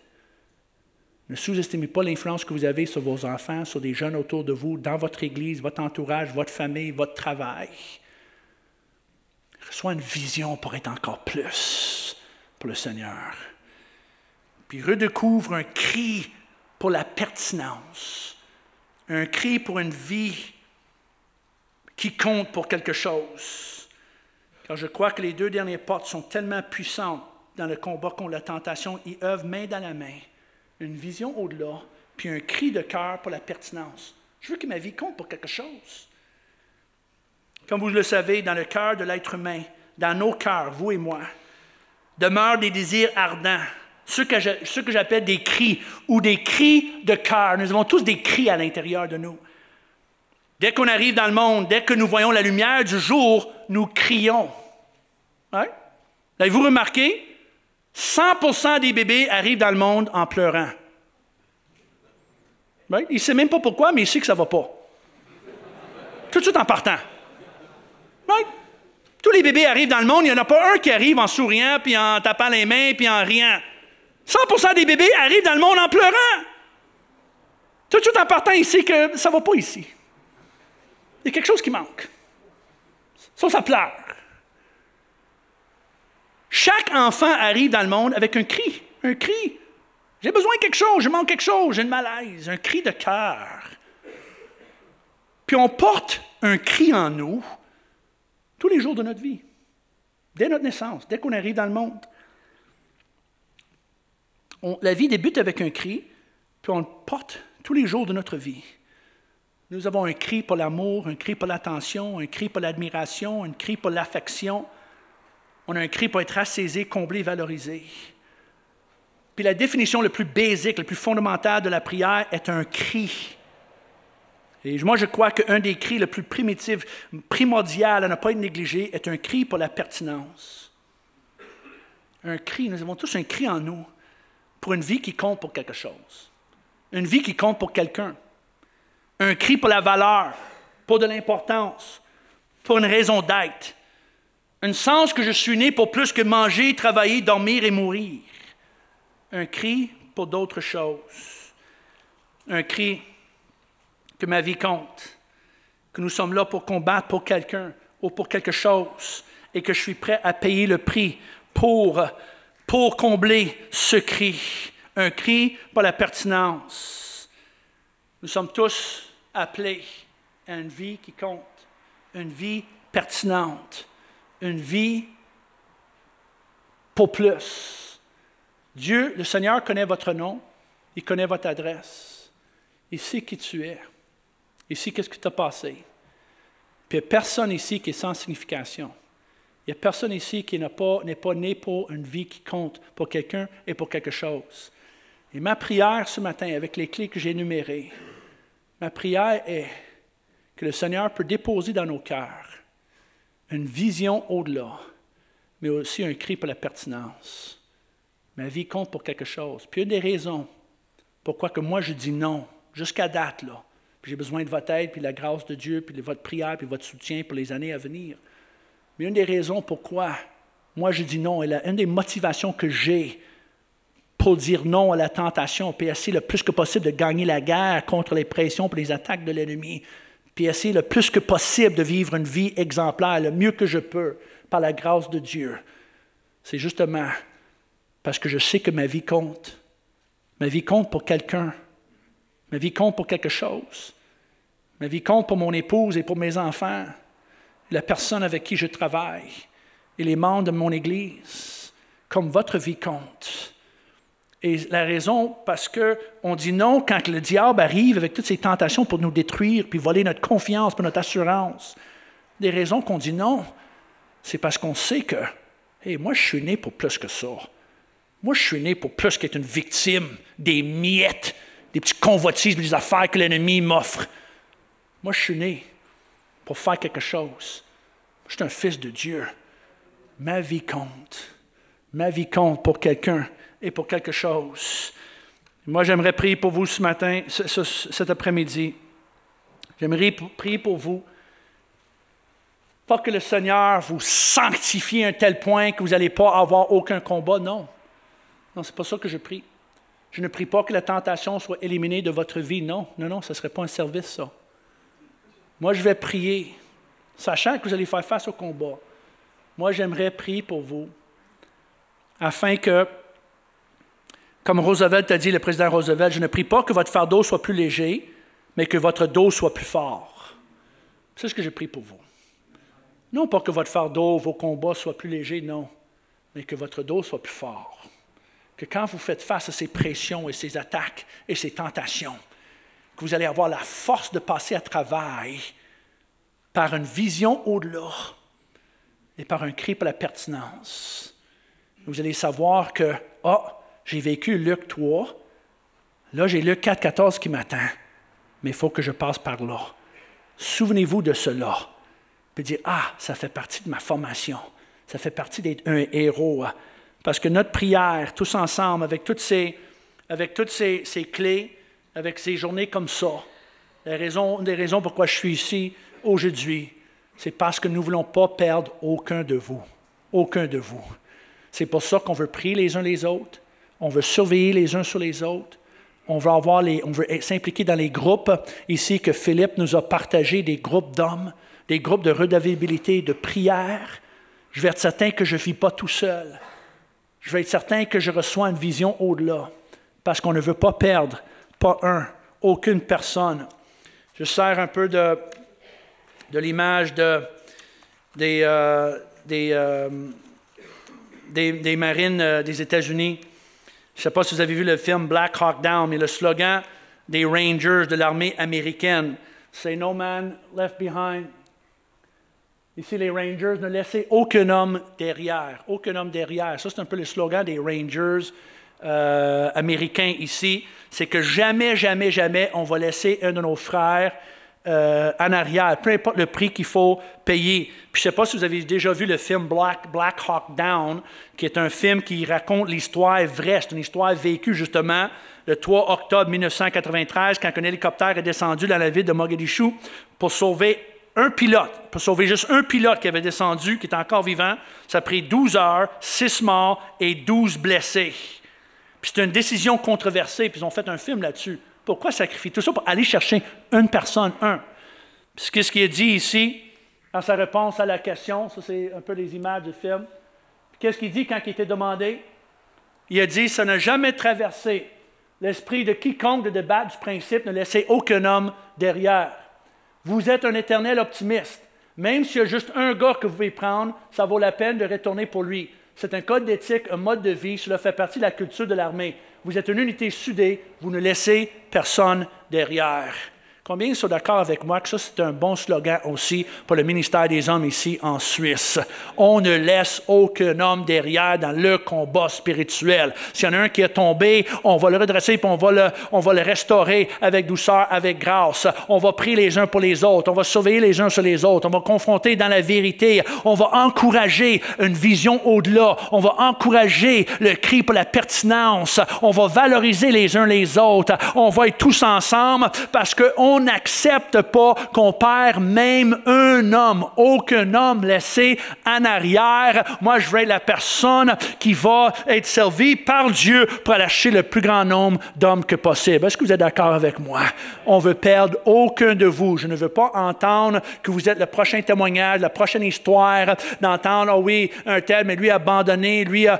Ne sous-estimez pas l'influence que vous avez sur vos enfants, sur des jeunes autour de vous, dans votre église, votre entourage, votre famille, votre travail. Reçois une vision pour être encore plus pour le Seigneur. Puis redécouvre un cri pour la pertinence, un cri pour une vie qui compte pour quelque chose. Car je crois que les deux dernières portes sont tellement puissantes dans le combat contre la tentation, ils œuvrent main dans la main. Une vision au-delà, puis un cri de cœur pour la pertinence. Je veux que ma vie compte pour quelque chose. Comme vous le savez, dans le cœur de l'être humain, dans nos cœurs, vous et moi, demeurent des désirs ardents, ce que j'appelle des cris, ou des cris de cœur. Nous avons tous des cris à l'intérieur de nous. Dès qu'on arrive dans le monde, dès que nous voyons la lumière du jour, nous crions. Hein? Avez-vous remarqué? 100% des bébés arrivent dans le monde en pleurant. Right? Il ne sait même pas pourquoi, mais il sait que ça ne va pas. Tout de suite en partant. Right? Tous les bébés arrivent dans le monde, il n'y en a pas un qui arrive en souriant, puis en tapant les mains, puis en riant. 100% des bébés arrivent dans le monde en pleurant. Tout de suite en partant, il sait que ça ne va pas ici. Il y a quelque chose qui manque. Ça pleure. Chaque enfant arrive dans le monde avec un cri. Un cri. J'ai besoin de quelque chose, je manque quelque chose, j'ai une malaise. Un cri de cœur. Puis on porte un cri en nous tous les jours de notre vie. Dès notre naissance, dès qu'on arrive dans le monde. La vie débute avec un cri, puis on le porte tous les jours de notre vie. Nous avons un cri pour l'amour, un cri pour l'attention, un cri pour l'admiration, un cri pour l'affection. On a un cri pour être assaisé, comblé, valorisé. Puis la définition la plus basique, la plus fondamentale de la prière est un cri. Et moi, je crois qu'un des cris le plus primitif, primordial à ne pas être négligé, est un cri pour la pertinence. Un cri, nous avons tous un cri en nous pour une vie qui compte pour quelque chose. Une vie qui compte pour quelqu'un. Un cri pour la valeur. pour de l'importance, pour une raison d'être. Un sens que je suis né pour plus que manger, travailler, dormir et mourir. Un cri pour d'autres choses. Un cri que ma vie compte, que nous sommes là pour combattre pour quelqu'un ou pour quelque chose et que je suis prêt à payer le prix pour combler ce cri. Un cri pour la pertinence. Nous sommes tous appelés à une vie qui compte, une vie pertinente, une vie pour plus. Dieu, le Seigneur, connaît votre nom, il connaît votre adresse, il sait qui tu es, il sait qu'est-ce que tu as passé. Puis il n'y a personne ici qui est sans signification. Il n'y a personne ici qui n'est pas né pour une vie qui compte pour quelqu'un et pour quelque chose. Et ma prière ce matin, avec les clés que j'ai énumérées, ma prière est que le Seigneur peut déposer dans nos cœurs une vision au-delà, mais aussi un cri pour la pertinence. Ma vie compte pour quelque chose. Puis une des raisons pourquoi que moi je dis non, jusqu'à date, là, puis j'ai besoin de votre aide, puis de la grâce de Dieu, puis de votre prière, puis de votre soutien pour les années à venir. Mais une des raisons pourquoi moi je dis non, et une des motivations que j'ai pour dire non à la tentation, puis essayer le plus que possible de gagner la guerre contre les pressions et les attaques de l'ennemi, puis essayer le plus que possible de vivre une vie exemplaire, le mieux que je peux, par la grâce de Dieu. C'est justement parce que je sais que ma vie compte. Ma vie compte pour quelqu'un. Ma vie compte pour quelque chose. Ma vie compte pour mon épouse et pour mes enfants, la personne avec qui je travaille et les membres de mon Église, comme votre vie compte. Et la raison, parce qu'on dit non quand le diable arrive avec toutes ses tentations pour nous détruire, puis voler notre confiance, puis notre assurance. Des raisons qu'on dit non, c'est parce qu'on sait que, hey, moi je suis né pour plus que ça. Moi je suis né pour plus qu'être une victime des miettes, des petits convoitises, des affaires que l'ennemi m'offre. Moi je suis né pour faire quelque chose. Je suis un fils de Dieu. Ma vie compte. Ma vie compte pour quelqu'un et pour quelque chose. Moi, j'aimerais prier pour vous ce matin, cet après-midi. J'aimerais prier pour vous. Pas que le Seigneur vous sanctifie à un tel point que vous n'allez pas avoir aucun combat, non. Non, ce n'est pas ça que je prie. Je ne prie pas que la tentation soit éliminée de votre vie, non. Non, non, ce ne serait pas un service, ça. Moi, je vais prier, sachant que vous allez faire face au combat. Moi, j'aimerais prier pour vous, afin que, comme Roosevelt a dit, le président Roosevelt, je ne prie pas que votre fardeau soit plus léger, mais que votre dos soit plus fort. C'est ce que je prie pour vous. Non pas que votre fardeau, vos combats soient plus légers, non, mais que votre dos soit plus fort. Que quand vous faites face à ces pressions et ces attaques et ces tentations, que vous allez avoir la force de passer à travers par une vision au-delà et par un cri pour la pertinence. Vous allez savoir que, j'ai vécu Luc 3, là j'ai Luc 4, 14 qui m'attend, mais il faut que je passe par là. Souvenez-vous de cela, puis dire, ça fait partie de ma formation, ça fait partie d'être un héros, parce que notre prière, tous ensemble, avec toutes ces clés, avec ces journées comme ça, une des raisons pourquoi je suis ici aujourd'hui, c'est parce que nous ne voulons pas perdre aucun de vous. Aucun de vous. C'est pour ça qu'on veut prier les uns les autres, on veut surveiller les uns sur les autres, on veut s'impliquer dans les groupes ici que Philippe nous a partagé, des groupes d'hommes, des groupes de redevabilité, de prière. Je vais être certain que je ne vis pas tout seul. Je vais être certain que je reçois une vision au-delà, parce qu'on ne veut pas perdre, aucune personne. Je sers un peu de l'image des marines des États-Unis. Je ne sais pas si vous avez vu le film Black Hawk Down, mais le slogan des Rangers de l'armée américaine, c'est « No man left behind ». Ici, les Rangers, ne laissez aucun homme derrière. Aucun homme derrière. Ça, c'est un peu le slogan des Rangers américains ici. C'est que jamais, jamais, jamais, on va laisser un de nos frères en arrière, peu importe le prix qu'il faut payer. Puis je ne sais pas si vous avez déjà vu le film Black Hawk Down, qui est un film qui raconte l'histoire vraie. C'est une histoire vécue justement le 3 octobre 1993, quand un hélicoptère est descendu dans la ville de Mogadiscio pour sauver un pilote, pour sauver juste un pilote qui avait descendu, qui est encore vivant. Ça a pris 12 heures, 6 morts et 12 blessés. Puis c'est une décision controversée, puis ils ont fait un film là-dessus. Pourquoi sacrifier tout ça pour aller chercher une personne, un? Puis qu'est-ce qu'il a dit ici, dans sa réponse à la question? Ça, c'est un peu les images du film. Puis qu'est-ce qu'il dit quand il était demandé? Il a dit, ça n'a jamais traversé l'esprit de quiconque de débattre du principe, ne laissez aucun homme derrière. Vous êtes un éternel optimiste. Même s'il y a juste un gars que vous pouvez prendre, ça vaut la peine de retourner pour lui. C'est un code d'éthique, un mode de vie, cela fait partie de la culture de l'armée. Vous êtes une unité soudée, vous ne laissez personne derrière. Combien sont d'accord avec moi que ça, c'est un bon slogan aussi pour le ministère des Hommes ici en Suisse? On ne laisse aucun homme derrière dans le combat spirituel. S'il y en a un qui est tombé, on va le redresser puis on va le restaurer avec douceur, avec grâce. On va prier les uns pour les autres. On va surveiller les uns sur les autres. On va confronter dans la vérité. On va encourager une vision au-delà. On va encourager le cri pour la pertinence. On va valoriser les uns les autres. On va être tous ensemble parce qu'on n'accepte pas qu'on perd même un homme, aucun homme laissé en arrière. Moi, je veux être la personne qui va être servie par Dieu pour aller chercher le plus grand nombre d'hommes que possible. Est-ce que vous êtes d'accord avec moi? On veut perdre aucun de vous. Je ne veux pas entendre que vous êtes le prochain témoignage, la prochaine histoire, d'entendre, oh oui, un tel, mais lui a abandonné, lui a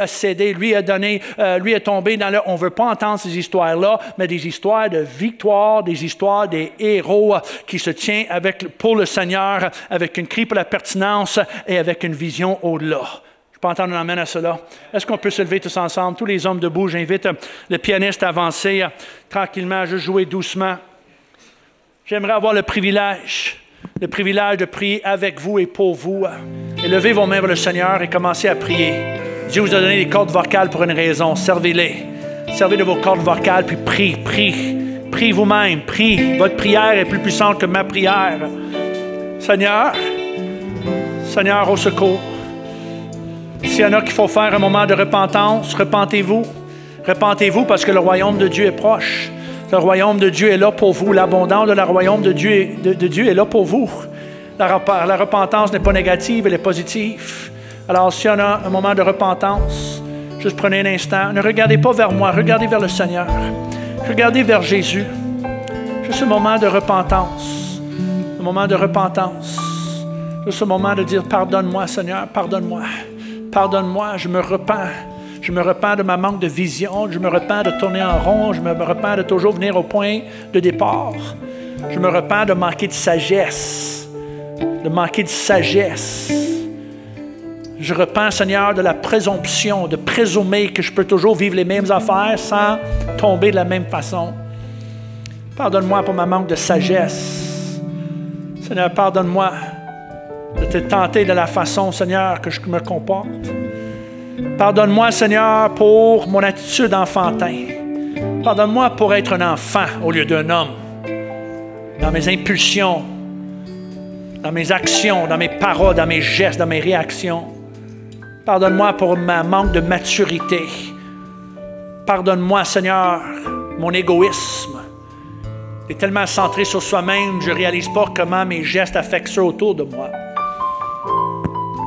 cédé, lui a donné, lui est tombé dans le... On ne veut pas entendre ces histoires-là, mais des histoires de victoire, des histoires des héros qui se tiennent pour le Seigneur, avec une cri pour la pertinence et avec une vision au-delà. Je peux entendre un amen à cela. Est-ce qu'on peut se lever tous ensemble? Tous les hommes debout, j'invite le pianiste à avancer tranquillement, à juste jouer doucement. J'aimerais avoir le privilège de prier avec vous et pour vous. Et levez vos mains vers le Seigneur et commencez à prier. Dieu vous a donné des cordes vocales pour une raison. Servez-les. Servez de vos cordes vocales, puis priez. Priez vous-même, priez. Votre prière est plus puissante que ma prière. Seigneur, au secours. S'il y en a qu'il faut faire un moment de repentance, repentez-vous. Repentez-vous parce que le royaume de Dieu est proche. Le royaume de Dieu est là pour vous. L'abondance de la royaume de Dieu est là pour vous. La repentance n'est pas négative, elle est positive. Alors, s'il y en a un moment de repentance, juste prenez un instant. Ne regardez pas vers moi, regardez vers le Seigneur. Regardez vers Jésus. Juste un moment de repentance. Un moment de repentance. Juste un moment de dire, pardonne-moi, Seigneur, pardonne-moi. Pardonne-moi, je me repens. Je me repens de ma manque de vision. Je me repens de tourner en rond. Je me repens de toujours venir au point de départ. Je me repens de manquer de sagesse. De manquer de sagesse. Je repens, Seigneur, de la présomption, de présumer que je peux toujours vivre les mêmes affaires sans tomber de la même façon. Pardonne-moi pour ma manque de sagesse. Seigneur, pardonne-moi de te tenter de la façon, Seigneur, que je me comporte. Pardonne-moi, Seigneur, pour mon attitude enfantin. Pardonne-moi pour être un enfant au lieu d'un homme. Dans mes impulsions, dans mes actions, dans mes paroles, dans mes gestes, dans mes réactions. Pardonne-moi pour ma manque de maturité. Pardonne-moi, Seigneur, mon égoïsme. Il est tellement centré sur soi-même, je ne réalise pas comment mes gestes affectent ceux autour de moi.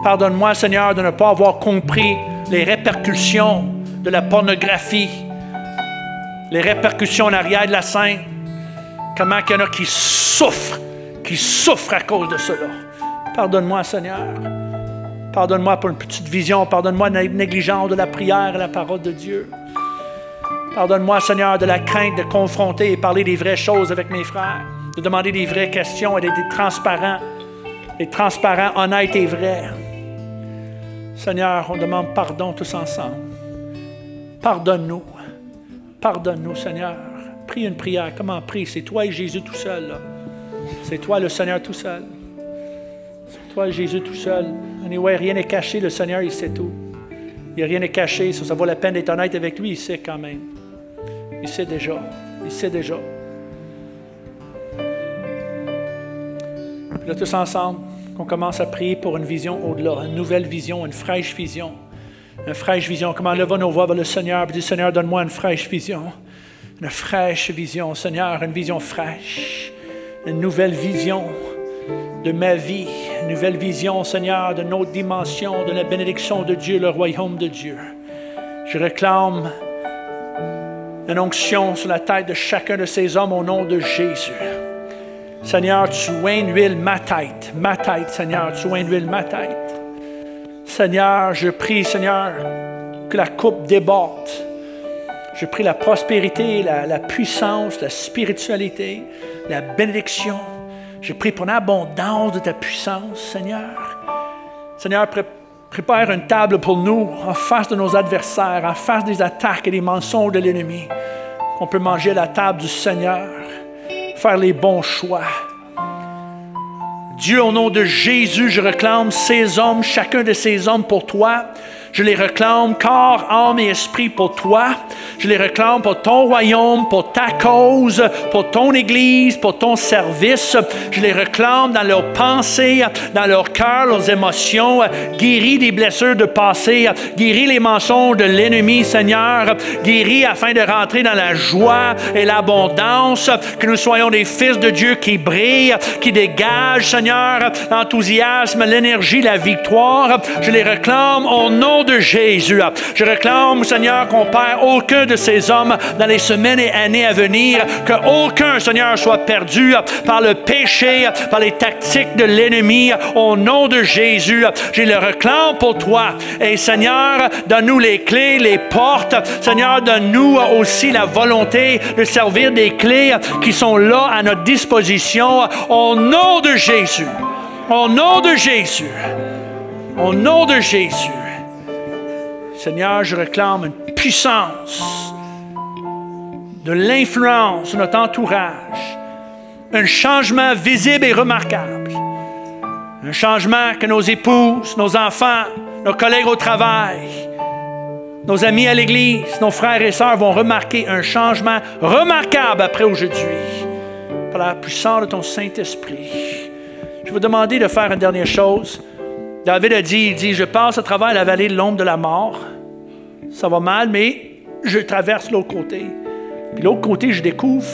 Pardonne-moi, Seigneur, de ne pas avoir compris les répercussions de la pornographie, les répercussions en arrière de la scène. Comment il y en a qui souffrent à cause de cela. Pardonne-moi, Seigneur. Pardonne-moi pour une petite vision. Pardonne-moi de la négligence de la prière et la parole de Dieu. Pardonne-moi, Seigneur, de la crainte de confronter et parler des vraies choses avec mes frères, de demander des vraies questions et d'être transparent, honnête et vrai. Seigneur, on demande pardon tous ensemble. Pardonne-nous. Pardonne-nous, Seigneur. Prie une prière. Comment prie? C'est toi et Jésus tout seul, là. C'est toi, le Seigneur, tout seul. C'est toi, Jésus, tout seul. Anyway, rien n'est caché. Le Seigneur, il sait tout. Il n'y a rien n'est caché. Ça vaut la peine d'être honnête avec lui. Il sait quand même. Il sait déjà. Il sait déjà. Là, tous ensemble, qu'on commence à prier pour une vision au-delà, une nouvelle vision, une fraîche vision. Une fraîche vision. Comment levons nos voix vers le Seigneur et dit, Seigneur, donne-moi une fraîche vision. Une fraîche vision, Seigneur, une vision fraîche. Une nouvelle vision de ma vie. Une nouvelle vision, Seigneur, de notre dimension, de la bénédiction de Dieu, le royaume de Dieu. Je réclame une onction sur la tête de chacun de ces hommes au nom de Jésus. Seigneur, tu oins d'huile ma tête, Seigneur, tu oins d'huile ma tête. Seigneur, je prie, Seigneur, que la coupe déborde. Je prie la prospérité, la puissance, la spiritualité, la bénédiction. Je prie pour l'abondance de ta puissance, Seigneur. Seigneur, prépare une table pour nous en face de nos adversaires, en face des attaques et des mensonges de l'ennemi. Qu'on peut manger à la table du Seigneur, faire les bons choix. Dieu, au nom de Jésus, je réclame ces hommes, chacun de ces hommes pour toi. Je les réclame corps, âme et esprit pour toi. Je les réclame pour ton royaume, pour ta cause, pour ton Église, pour ton service. Je les réclame dans leurs pensées, dans leur cœur, leurs émotions. Guéris des blessures de passé. Guéris les mensonges de l'ennemi, Seigneur. Guéris afin de rentrer dans la joie et l'abondance. Que nous soyons des fils de Dieu qui brillent, qui dégagent, Seigneur, l'enthousiasme, l'énergie, la victoire. Je les réclame au nom de Jésus. Je réclame, Seigneur, qu'on perd aucun de ces hommes dans les semaines et années à venir, qu'aucun, Seigneur, soit perdu par le péché, par les tactiques de l'ennemi. Au nom de Jésus, je le réclame pour toi. Et Seigneur, donne-nous les clés, les portes. Seigneur, donne-nous aussi la volonté de servir des clés qui sont là à notre disposition. Au nom de Jésus. Au nom de Jésus. Au nom de Jésus. Seigneur, je réclame une puissance, de l'influence sur notre entourage, un changement visible et remarquable, un changement que nos épouses, nos enfants, nos collègues au travail, nos amis à l'Église, nos frères et sœurs vont remarquer un changement remarquable après aujourd'hui, par la puissance de ton Saint-Esprit. Je vais vous demander de faire une dernière chose. David a dit, il dit, je passe à travers la vallée de l'ombre de la mort. Ça va mal, mais je traverse l'autre côté. Puis l'autre côté, je découvre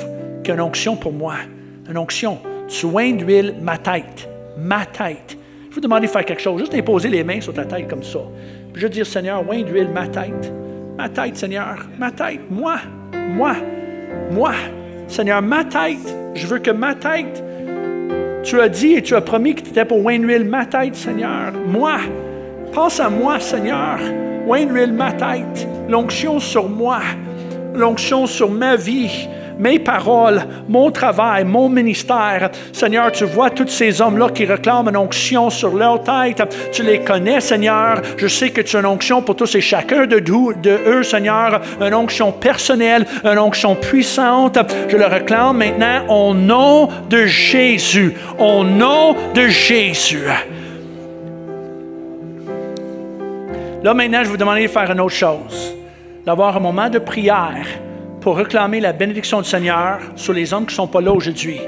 qu'il y a une onction pour moi. Une onction. Tu oins d'huile ma tête. Ma tête. Je vais vous demander de faire quelque chose. Juste imposer les mains sur ta tête comme ça. Puis je vais dire, Seigneur, oins d'huile ma tête. Ma tête, Seigneur. Ma tête. Moi. Moi. Moi. Seigneur, ma tête. Je veux que ma tête. Tu as dit et tu as promis que tu étais pour oint d'huile ma tête, Seigneur. Moi. Pense à moi, Seigneur. Oint d'huile ma tête. L'onction sur moi. L'onction sur ma vie. Mes paroles, mon travail, mon ministère. Seigneur, tu vois tous ces hommes-là qui réclament une onction sur leur tête. Tu les connais, Seigneur. Je sais que tu as une onction pour tous et chacun de eux, Seigneur. Une onction personnelle, une onction puissante. Je le réclame maintenant au nom de Jésus. Au nom de Jésus. Là, maintenant, je vais vous demander de faire une autre chose. D'avoir un moment de prière pour réclamer la bénédiction du Seigneur sur les hommes qui ne sont pas là aujourd'hui,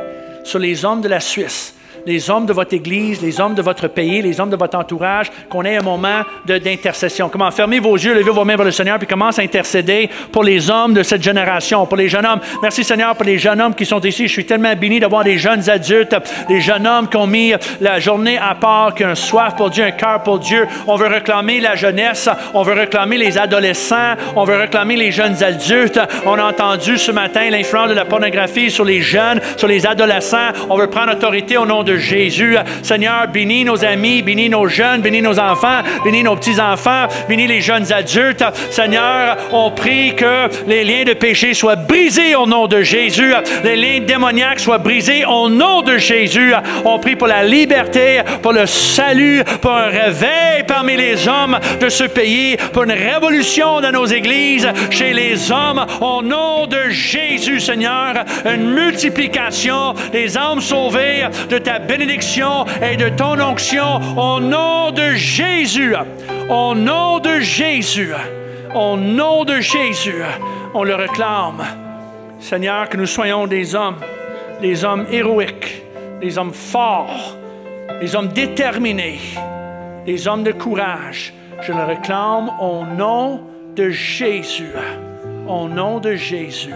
sur les hommes de la Suisse, les hommes de votre Église, les hommes de votre pays, les hommes de votre entourage, qu'on ait un moment d'intercession. Comment? Fermez vos yeux, levez vos mains vers le Seigneur, puis commence à intercéder pour les hommes de cette génération, pour les jeunes hommes. Merci Seigneur pour les jeunes hommes qui sont ici. Je suis tellement béni d'avoir des jeunes adultes, des jeunes hommes qui ont mis la journée à part, qui ont un soif pour Dieu, un cœur pour Dieu. On veut réclamer la jeunesse, on veut réclamer les adolescents, on veut réclamer les jeunes adultes. On a entendu ce matin l'influence de la pornographie sur les jeunes, sur les adolescents. On veut prendre autorité au nom de Jésus. Seigneur, bénis nos amis, bénis nos jeunes, bénis nos enfants, bénis nos petits-enfants, bénis les jeunes adultes. Seigneur, on prie que les liens de péché soient brisés au nom de Jésus. Les liens démoniaques soient brisés au nom de Jésus. On prie pour la liberté, pour le salut, pour un réveil parmi les hommes de ce pays, pour une révolution dans nos églises, chez les hommes, au nom de Jésus, Seigneur. Une multiplication des âmes sauvées, de ta bénédiction et de ton onction au nom de Jésus. Au nom de Jésus. Au nom de Jésus. On le réclame. Seigneur, que nous soyons des hommes héroïques, des hommes forts, les hommes déterminés, les hommes de courage. Je le réclame au nom de Jésus. Au nom de Jésus.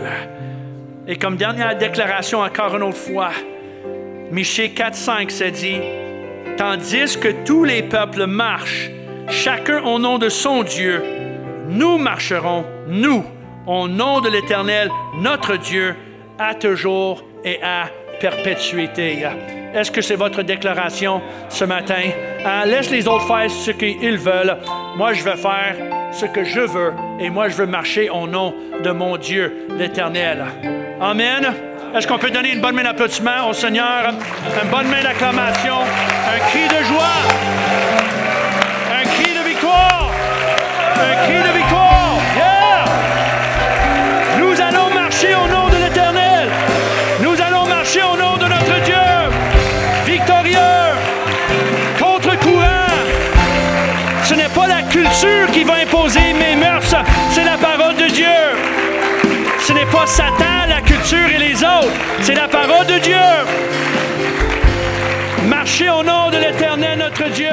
Et comme dernière déclaration, encore une autre fois, Michée 4,5 se dit, « Tandis que tous les peuples marchent, chacun au nom de son Dieu, nous marcherons, nous, au nom de l'Éternel, notre Dieu, à toujours et à perpétuité. » Est-ce que c'est votre déclaration ce matin? Laisse les autres faire ce qu'ils veulent. Moi, je vais faire ce que je veux. Et moi, je veux marcher au nom de mon Dieu, l'Éternel. Amen. Est-ce qu'on peut donner une bonne main d'applaudissement au Seigneur? Une bonne main d'acclamation. Un cri de joie. Un cri de victoire. Un cri de victoire. Yeah! Nous allons marcher au nom de l'Éternel. Nous allons marcher au nom de notre Dieu. Victorieux, contre-courant. Ce n'est pas la culture qui va imposer mes mœurs, c'est la parole de Dieu. Ce n'est pas Satan, la culture et les autres, c'est la parole de Dieu. Marchez au nom de l'Éternel, notre Dieu.